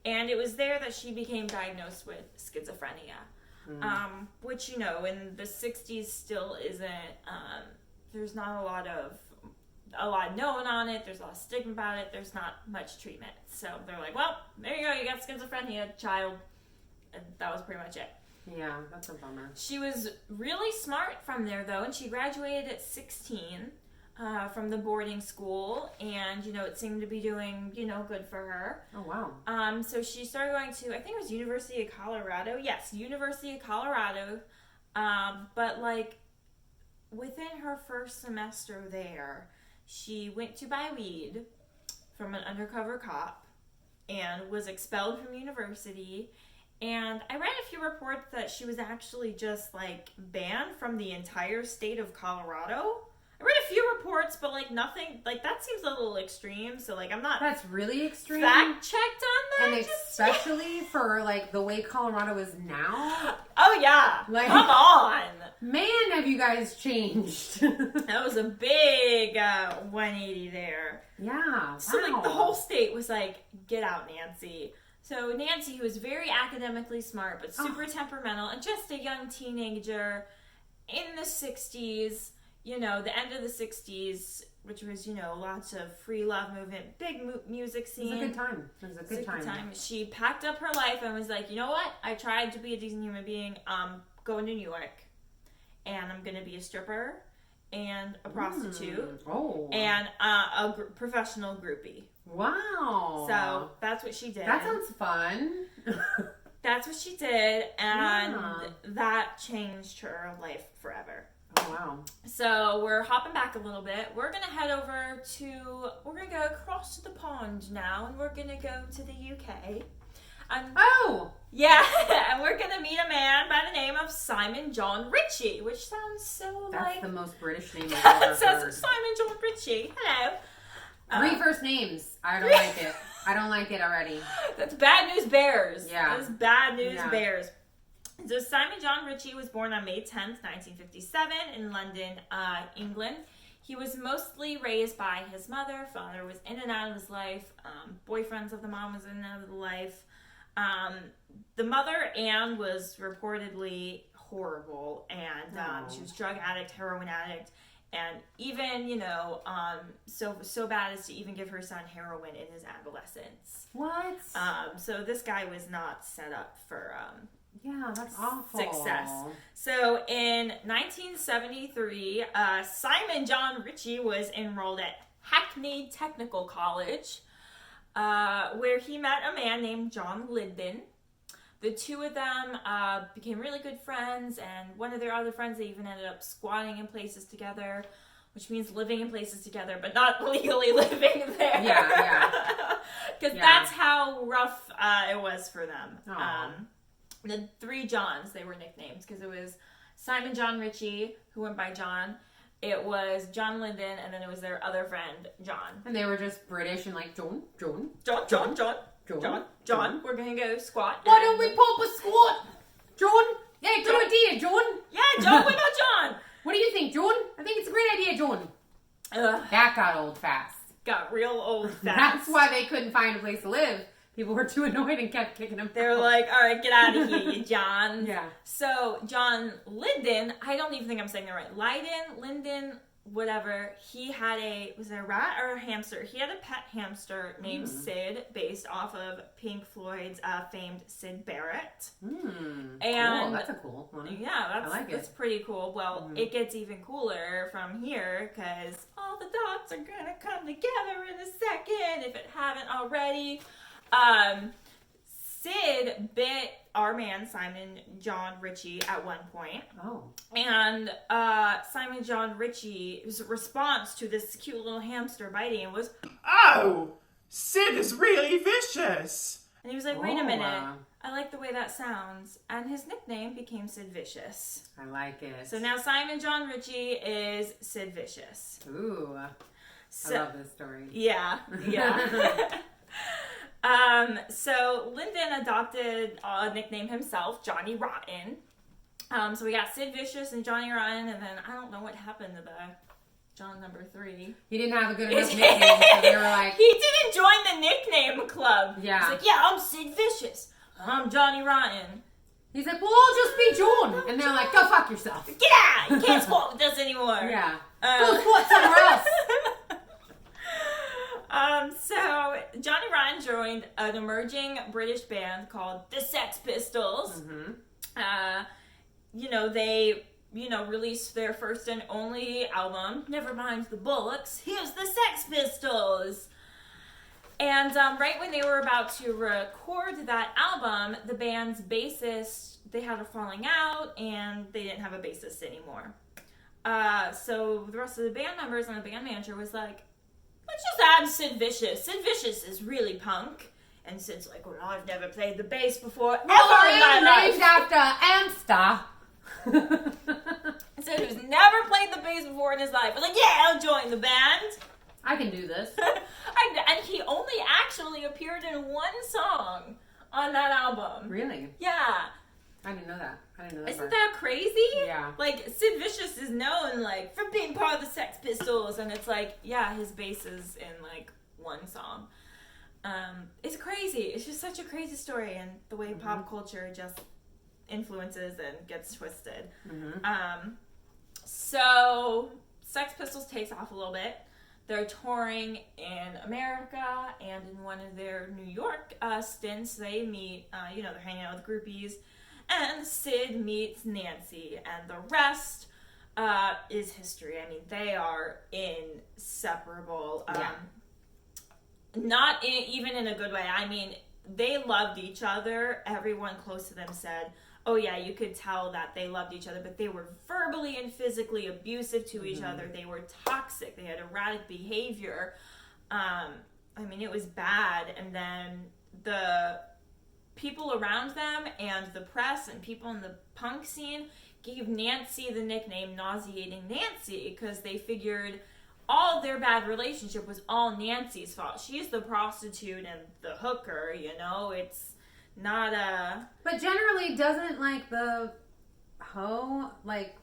And it was there that she became diagnosed with schizophrenia. Which, in the 60s still isn't, there's not a lot known on it. There's a lot of stigma about it. There's not much treatment. So they're like, well, there you go. You got schizophrenia, child. And that was pretty much it. Yeah, that's a bummer. She was really smart from there, though, and she graduated at 16 from the boarding school, and, it seemed to be doing, good for her. Oh, wow. So she started going to, I think it was University of Colorado. Yes, University of Colorado. But, like, within her first semester there, she went to buy weed from an undercover cop and was expelled from university. And I read a few reports that she was actually just, like, banned from the entire state of Colorado. I read a few reports, but, like, nothing, like, that seems a little extreme. So, like, I'm not That's really extreme. fact-checked on that. And especially for, like, the way Colorado is now. Oh, yeah. Like, come on. Man, have you guys changed. That was a big 180 there. Yeah. So, wow. like, the whole state was like, get out, Nancy. So Nancy, who was very academically smart, but super temperamental, and just a young teenager in the 60s, the end of the 60s, which was, lots of free love movement, big music scene. It was a good time. It was a good time. She packed up her life and was like, you know what? I tried to be a decent human being. Going to New York, and I'm going to be a stripper and a prostitute and a professional groupie. Wow. So that's what she did. That sounds fun. That's what she did, and that changed her life forever. Oh, wow. So we're hopping back a little bit. We're going to head over we're going to go across the pond now, and we're going to go to the UK. Yeah, and we're going to meet a man by the name of Simon John Richie, which sounds so That's the most British name I've ever it says heard. Simon John Richie. Hello. 3 first names. I don't like it. I don't like it already. That's bad news bears. Yeah. That's bad news bears. So Simon John Richie was born on May 10th, 1957 in London, England. He was mostly raised by his mother. Father was in and out of his life. Boyfriends of the mom was in and out of the life. The mother, Anne, was reportedly horrible, and she was drug addict, heroin addict, And even, you know, so bad as to even give her son heroin in his adolescence. What? So this guy was not set up for yeah, that's awful. success. So in 1973, Simon John Richie was enrolled at Hackney Technical College, where he met a man named John Linden. The two of them became really good friends, and one of their other friends, they even ended up squatting in places together, which means living in places together, but not legally living there. Yeah. Because that's how rough it was for them. Aw. The three Johns, they were nicknames, because it was Simon John Richie, who went by John. It was John Linden, and then it was their other friend, John. And they were just British and like, John. John, we're gonna go squat. Why don't we pop a squat? John? Yeah, good idea, John. Yeah, John, what about John? What do you think, John? I think it's a great idea, John. That got old fast. Got real old fast. That's why they couldn't find a place to live. People were too annoyed and kept kicking them. They were like, all right, get out of here, you John. Yeah. So John Linden, I don't even think I'm saying that right. Linden, whatever. He had was it a rat or a hamster? He had a pet hamster named Sid, based off of Pink Floyd's famed Sid Barrett. And cool. That's a cool one. Yeah, I like that's pretty cool. Well, it gets even cooler from here, because all the dots are gonna come together in a second, if it haven't already. Sid bit our man Simon John Richie at one point. Oh. And Simon John Richie's response to this cute little hamster biting was, "Oh, Sid is really vicious." And he was like, wait a minute, I like the way that sounds. And his nickname became Sid Vicious. I like it. So now Simon John Richie is Sid Vicious. Ooh. So, I love this story. Yeah. So Linden adopted a nickname himself, Johnny Rotten. So we got Sid Vicious and Johnny Rotten, and then I don't know what happened to the John number 3. He didn't have a good enough nickname, so they were like... He didn't join the nickname club. Yeah. He's like, yeah, I'm Sid Vicious. I'm Johnny Rotten. He's like, well, I'll just be John. And they're like, go fuck yourself. Get out! You can't squat with us anymore. Yeah. Go squat somewhere else. So Johnny Rotten joined an emerging British band called the Sex Pistols. They released their first and only album, Never Mind the Bollocks, Here's the Sex Pistols. And right when they were about to record that album, the band's bassist, they had a falling out, and they didn't have a bassist anymore. So the rest of the band members and the band manager was like, let's just add Sid Vicious. Sid Vicious is really punk. And Sid's like, well, I've never played the bass before ever in my life. Named after Amster. Sid, who's never played the bass before in his life, was like, yeah, I'll join the band. I can do this. And he only actually appeared in one song on that album. Really? Yeah. I didn't know that. Isn't part. that crazy? Yeah. Like, Sid Vicious is known, like, for being part of the Sex Pistols, and it's like, yeah, his bass is in, like, one song. It's crazy. It's just such a crazy story, and the way pop culture just influences and gets twisted. So, Sex Pistols takes off a little bit. They're touring in America, and in one of their New York stints, they meet, they're hanging out with groupies, and Sid meets Nancy, and the rest is history. I mean, they are inseparable. Not even in a good way. I mean, they loved each other. Everyone close to them said, oh yeah, you could tell that they loved each other, but they were verbally and physically abusive to each other. They were toxic. They had erratic behavior. It was bad. And then the people around them and the press and people in the punk scene gave Nancy the nickname Nauseating Nancy, because they figured all their bad relationship was all Nancy's fault. She's the prostitute and the hooker, it's not a... But generally, doesn't, like, the hoe, like,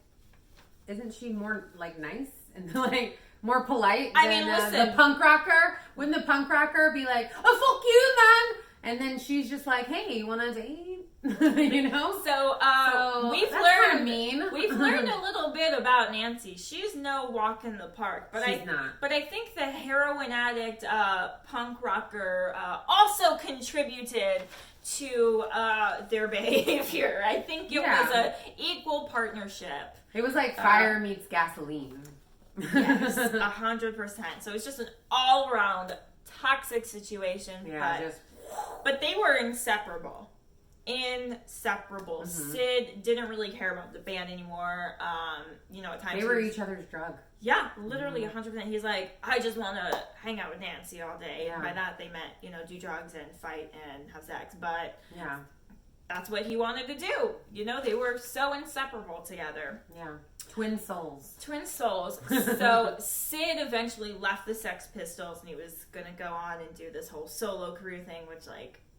isn't she more, like, nice and, like, more polite than the punk rocker? Wouldn't the punk rocker be like, oh, fuck you, man? And then she's just like, hey, you want to date? you know? So, we've that's learned kinda mean. We've learned a little bit about Nancy. She's no walk in the park, but She's not. But I think the heroin addict punk rocker also contributed to their behavior. I think it was a equal partnership. It was like fire meets gasoline. Yes, 100%. So it's just an all-around toxic situation. Yeah, but they were inseparable. Inseparable. Sid didn't really care about the band anymore. At times they were each other's drug. Yeah, literally 100%. He's like, I just want to hang out with Nancy all day. Yeah. And by that they meant, do drugs and fight and have sex. But yeah, that's what he wanted to do. They were so inseparable together. Yeah, twin souls. Twin souls. So Sid eventually left the Sex Pistols and he was gonna go on and do this whole solo career thing, which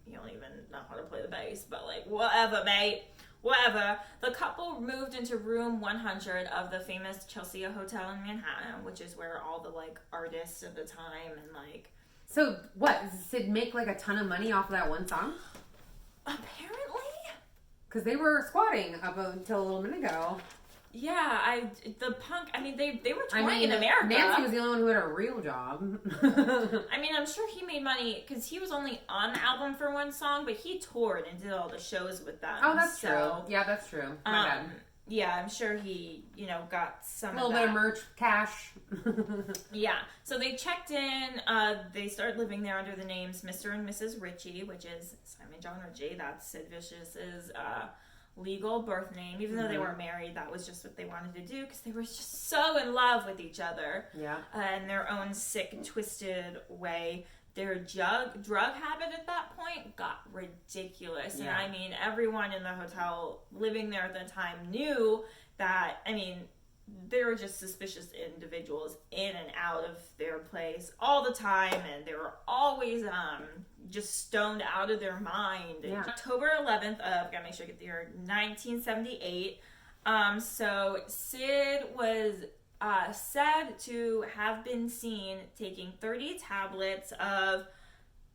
you don't even know how to play the bass, but whatever, mate. Whatever. The couple moved into room 100 of the famous Chelsea Hotel in Manhattan, which is where all the artists at the time and So what? Did Sid make a ton of money off of that one song? Apparently. Because they were squatting up until a little minute ago. Yeah, they were touring in America. Nancy was the only one who had a real job. I'm sure he made money because he was only on the album for one song, but he toured and did all the shows with them. Oh, that's true. Yeah, that's true. My bad. Yeah, I'm sure he, got some a little bit of merch, cash. Yeah, so they checked in. They started living there under the names Mr. and Mrs. Richie, which is Simon John Richie. That's Sid Vicious's legal birth name. Even though they were married, that was just what they wanted to do because they were just so in love with each other. Yeah. In their own sick, twisted way. Their drug habit at that point got ridiculous. Yeah. And everyone in the hotel living there at the time knew that, they were just suspicious individuals in and out of their place all the time, and they were always just stoned out of their mind. Yeah. October 11th of, gotta make sure I get the year, 1978. So Sid was said to have been seen taking 30 tablets of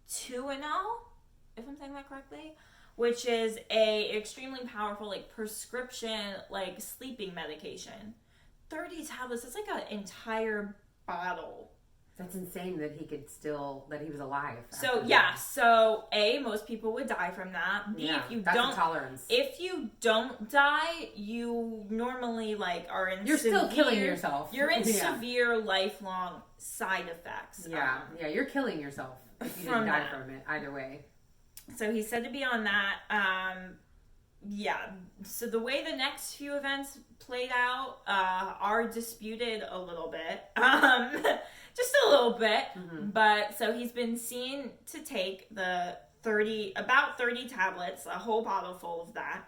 2-0, if I'm saying that correctly, which is a extremely powerful prescription sleeping medication. 30 tablets, that's an entire bottle. That's insane that he was alive. So most people would die from that. B, Yeah, if you that's don't a tolerance. If you don't die, you normally are in You're still killing yourself. You're in severe lifelong side effects. Yeah, you're killing yourself if you didn't die from it, either way. So he's said to be on that. So the way the next few events played out are disputed a little bit. Just a little bit. Mm-hmm. But so he's been seen to take about 30 tablets, a whole bottle full of that.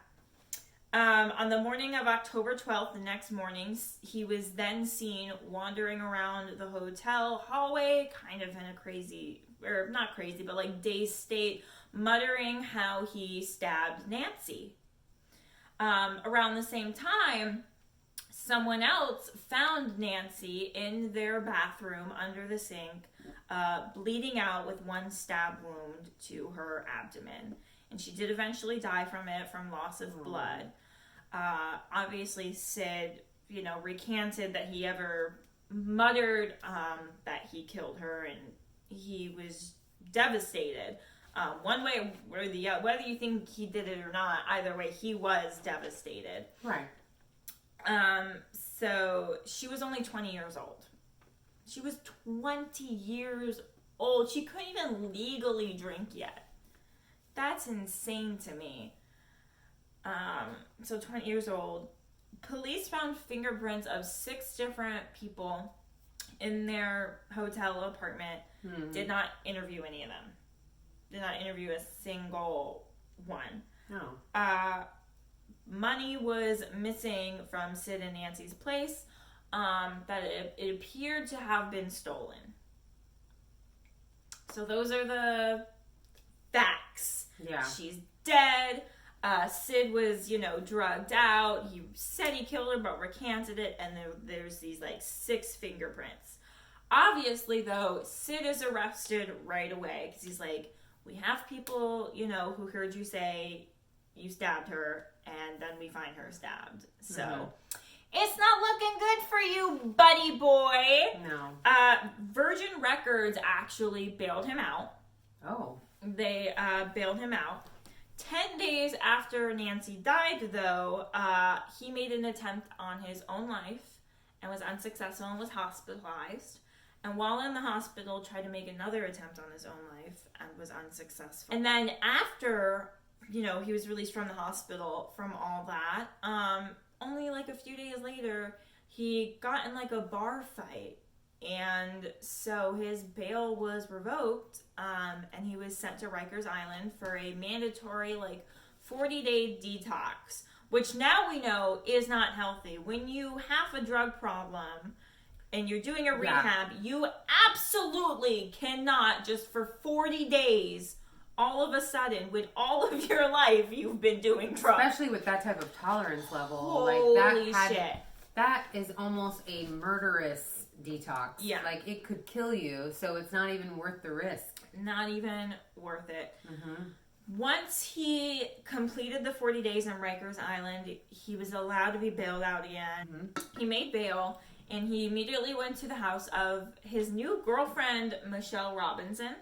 On the morning of October 12th, the next morning, he was then seen wandering around the hotel hallway, kind of in a crazy, or not crazy, but dazed state, muttering how he stabbed Nancy. Around the same time, someone else found Nancy in their bathroom under the sink, bleeding out with one stab wound to her abdomen. And she did eventually die from it, from loss of blood. Obviously, Sid, recanted that he ever muttered that he killed her, and he was devastated. One way or the other, whether you think he did it or not, either way, he was devastated. Right. So she was only 20 years old. She was 20 years old. She couldn't even legally drink yet. That's insane to me. So 20 years old. Police found fingerprints of 6 different people in their hotel apartment. Did not interview any of them. Did not interview a single one. No. Money was missing from Sid and Nancy's place. That it appeared to have been stolen. So those are the facts. Yeah. She's dead. Sid was, drugged out. He said he killed her, but recanted it. And there's these 6 fingerprints. Obviously, though, Sid is arrested right away because he's like, we have people, who heard you say, you stabbed her, and then we find her stabbed. So it's not looking good for you, buddy boy. No. Virgin Records actually bailed him out. Oh. They bailed him out. 10 days after Nancy died, though, he made an attempt on his own life and was unsuccessful and was hospitalized. And while in the hospital, tried to make another attempt on his own life and was unsuccessful. And then after, you know, he was released from the hospital from all that, only like a few days later, he got in like a bar fight. And so his bail was revoked, and he was sent to Rikers Island for a mandatory, like, 40-day detox, which now we know is not healthy. When you have a drug problem and you're doing a rehab, you absolutely cannot just for 40 days, all of a sudden, with all of your life, you've been doing drugs. Especially with that type of tolerance level. Holy shit. That is almost a murderous detox. Yeah. Like, it could kill you, so it's not even worth the risk. Not even worth it. Once he completed the 40 days in Rikers Island, he was allowed to be bailed out again. He made bail, and he immediately went to the house of his new girlfriend, Michelle Robinson.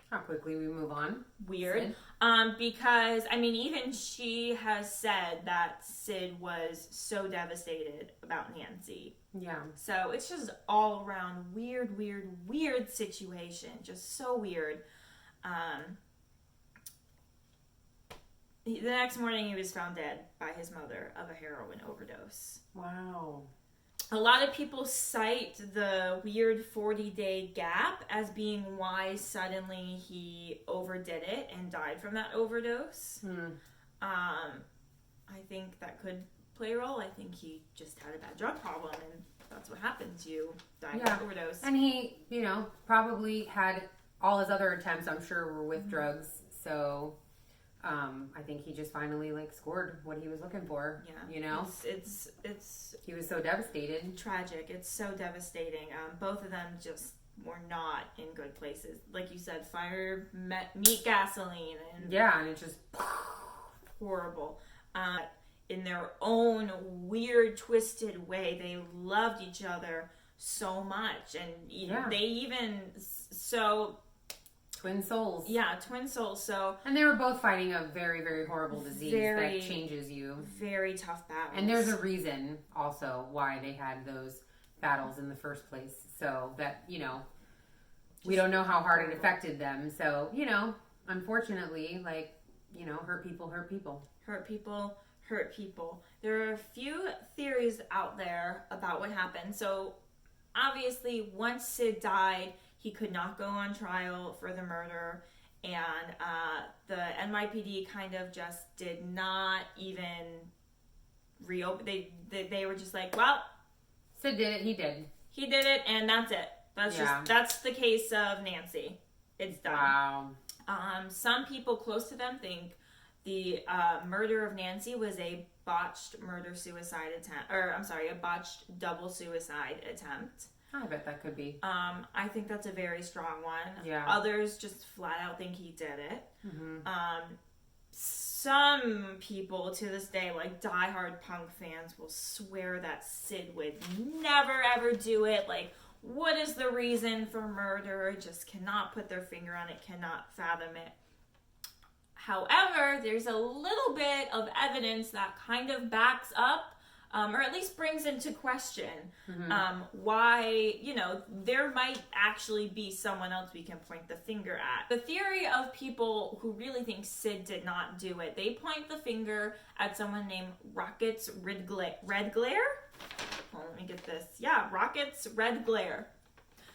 How quickly we move on. Weird. Sid. Because, I mean, even she has said that Sid was so devastated about Nancy. Yeah. So it's just all around weird situation. Just so weird. The next morning he was found dead by his mother of a heroin overdose. Wow. A lot of people cite the weird 40-day gap as being why suddenly he overdid it and died from that overdose. I think that could play a role. I think he just had a bad drug problem, and that's what happens. You die of overdose. And he, you know, probably had all his other attempts, I'm sure, were with drugs. So I think he just finally, like, scored what he was looking for. Yeah. You know? It's He was so devastated. tragic. It's so devastating. Both of them just were not in good places. Like you said, fire, meat, gasoline, and Yeah, and it just... horrible. In their own weird, twisted way, they loved each other so much, and they even Twin souls. Yeah, twin souls. So, and they were both fighting a very, very horrible disease that changes you. Very tough battles. And there's a reason also why they had those battles in the first place. So that, you know, we don't know how hard it affected them. So, you know, unfortunately, like, you know, hurt people hurt people. Hurt people hurt people. There are a few theories out there about what happened. So, obviously, once Sid died, he could not go on trial for the murder, and the NYPD kind of just did not even reopen. They were just like, well, Sid did it. He did. He did it, and that's it. That's the case of Nancy. It's done. Wow. Some people close to them think the murder of Nancy was a botched murder-suicide attempt, a botched double suicide attempt. I bet that could be. I think that's a very strong one. Yeah. Others just flat out think he did it. Mm-hmm. Some people to this day, like diehard punk fans, will swear that Sid would never ever do it. Like, what is the reason for murder? Just cannot put their finger on it, cannot fathom it. However, there's a little bit of evidence that kind of backs up, or at least brings into question why, you know, there might actually be someone else we can point the finger at. The theory of people who really think Sid did not do it, they point the finger at someone named Rockets Red Glare. Well, let me get this. Yeah, Rockets Red Glare.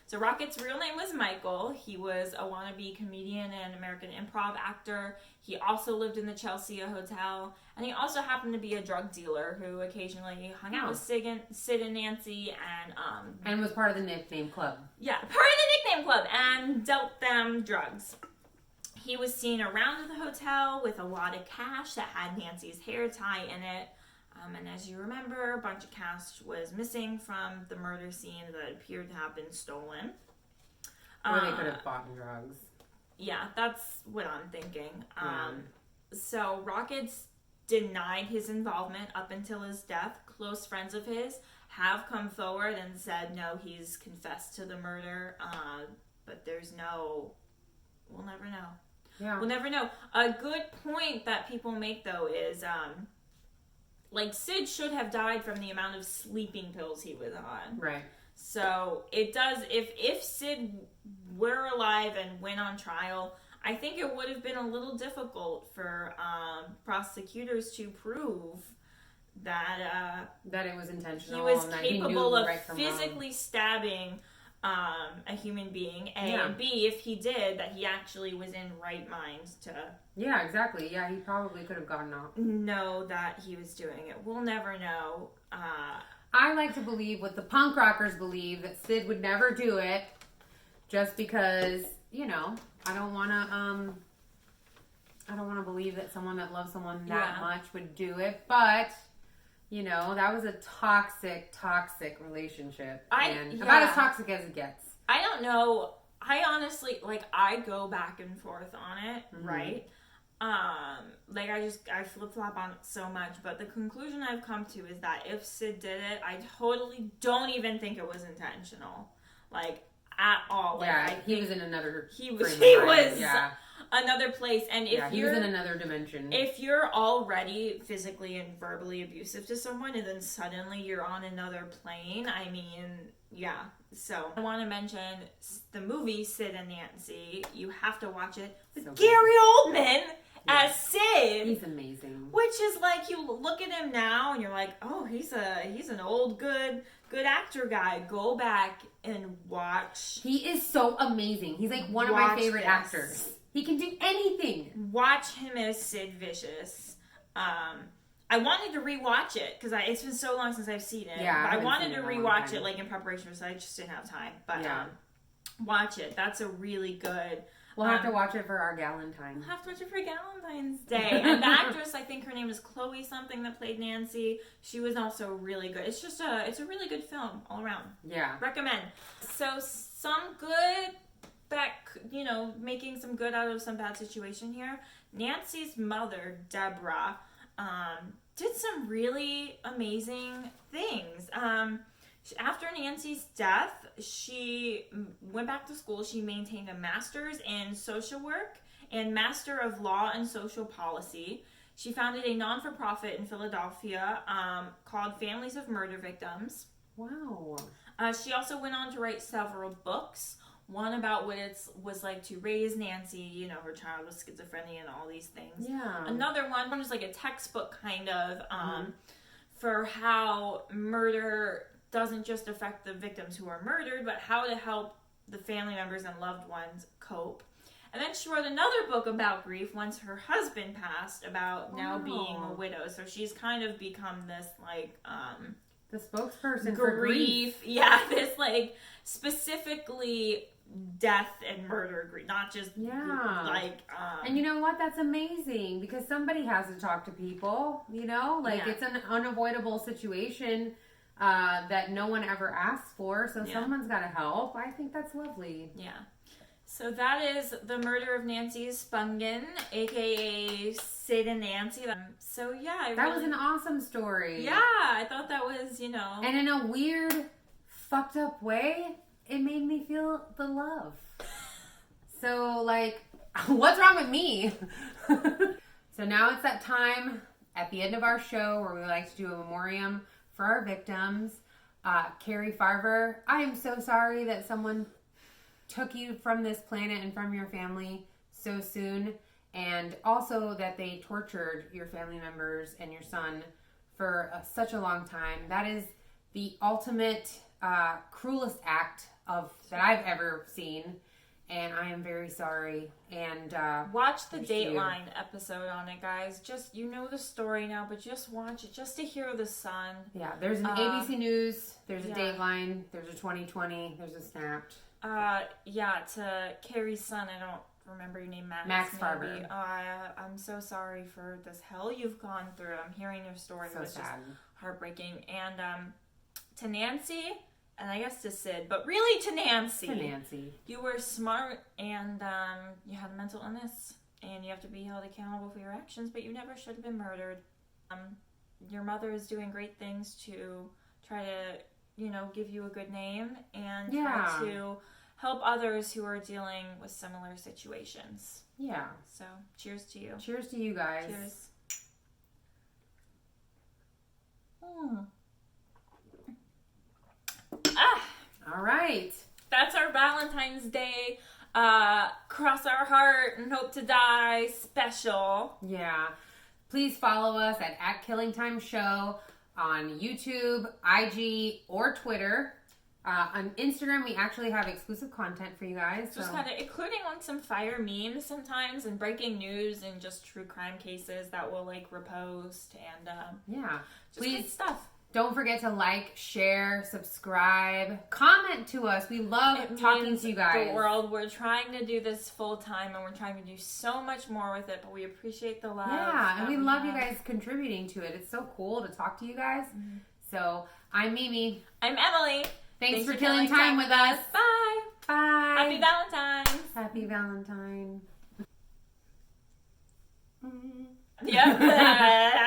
So Rocket's real name was Michael. He was a wannabe comedian and American improv actor. He also lived in the Chelsea Hotel. And he also happened to be a drug dealer who occasionally hung out with Sid and Nancy and was part of the nickname club. Yeah, part of the nickname club, and dealt them drugs. He was seen around the hotel with a wad of cash that had Nancy's hair tie in it. And as you remember, a bunch of cash was missing from the murder scene that appeared to have been stolen. Or they could have bought drugs. Yeah, that's what I'm thinking. So Rockets denied his involvement up until his death. Close friends of his have come forward and said, no, he's confessed to the murder, but we'll never know. Yeah. We'll never know. A good point that people make, though, is, Sid should have died from the amount of sleeping pills he was on. Right. So, it does, if Sid were alive and went on trial, I think it would have been a little difficult for prosecutors to prove that it was intentional. he was and that capable he knew of right from physically wrong. stabbing a human being, A, and B, if he did, that he actually was in right mind to Yeah, exactly. Yeah, he probably could have gotten off. know that he was doing it. We'll never know. I like to believe what the punk rockers believe, that Sid would never do it, just because, I don't want to believe that someone that loves someone that much would do it, but that was a toxic relationship. About as toxic as it gets. I don't know. I honestly, I go back and forth on it, right? I flip-flop on it so much, but the conclusion I've come to is that if Sid did it, I totally don't even think it was intentional. At all. He was in another He was another place, and he was in another dimension. If you're already physically and verbally abusive to someone, and then suddenly you're on another plane, So I want to mention the movie Sid and Nancy. You have to watch it with Gary Oldman as Sid. He's amazing. Which is you look at him now and you're like, oh, he's an old good actor guy. Go back and watch. He is so amazing. He's one of my favorite actors. He can do anything. Watch him as Sid Vicious. I wanted to rewatch it because it's been so long since I've seen it. Yeah, I wanted to rewatch it in preparation, so I just didn't have time. But watch it. That's a really good. We'll have to watch it for our Valentine. We'll have to watch it for Valentine's Day. And the actress, I think her name is Chloe something, that played Nancy. She was also really good. It's just it's a really good film all around. Yeah. Recommend. So some good that, making some good out of some bad situation here. Nancy's mother, Deborah, did some really amazing things. After Nancy's death, she went back to school. She maintained a master's in social work and master of law and social policy. She founded a non-for-profit in Philadelphia called Families of Murder Victims. Wow. She also went on to write several books. One about what it was like to raise Nancy, her child with schizophrenia and all these things. Yeah. Another one was a textbook kind of for how murder doesn't just affect the victims who are murdered, but how to help the family members and loved ones cope. And then she wrote another book about grief once her husband passed, about now being a widow. So she's kind of become this the spokesperson for grief. Yeah, this specifically death and murder grief, not just and you know what? That's amazing, because somebody has to talk to people. It's an unavoidable situation that no one ever asks for, so someone's got to help. I think that's lovely. Yeah. So that is the murder of Nancy Spungan, aka Sid and Nancy. So yeah, that was an awesome story. Yeah, I thought that was, And in a weird, fucked up way, it made me feel the love. So, what's wrong with me? So now it's that time at the end of our show where we like to do a memoriam for our victims. Carrie Farver, I am so sorry that someone took you from this planet and from your family so soon, and also that they tortured your family members and your son for such a long time. That is the ultimate cruelest act that I've ever seen, and I am very sorry. And watch the Dateline episode on it, guys. Just, the story now, but just watch it just to hear the son. Yeah, there's an ABC News, there's a Dateline, there's a 2020, there's a Snapped. To Carrie's son, I don't remember your name, Max Farver. I'm so sorry for this hell you've gone through. I'm hearing your story. So it was sad. Just heartbreaking. And to Nancy, and I guess to Sid, but really to Nancy. To Nancy. You were smart, and you had a mental illness. and you have to be held accountable for your actions, but you never should have been murdered. Your mother is doing great things to try to, give you a good name and try to help others who are dealing with similar situations. Yeah. So, cheers to you. Cheers to you guys. Cheers. All right. That's our Valentine's Day cross our heart and hope to die special. Yeah. Please follow us at Killing Time Show on YouTube, IG, or Twitter. On Instagram, we actually have exclusive content for you guys. Just kind of including like some fire memes sometimes and breaking news and just true crime cases that we'll like repost and yeah, just good stuff. Don't forget to like, share, subscribe, comment to us. We love talking to you guys. The world. We're trying to do this full time and we're trying to do so much more with it, but we appreciate the love. Yeah, and we love you guys contributing to it. It's so cool to talk to you guys. Mm-hmm. So I'm Mimi. I'm Emily. Thanks for killing time with us. Bye. Bye. Happy Valentine's. Happy Valentine. Yep.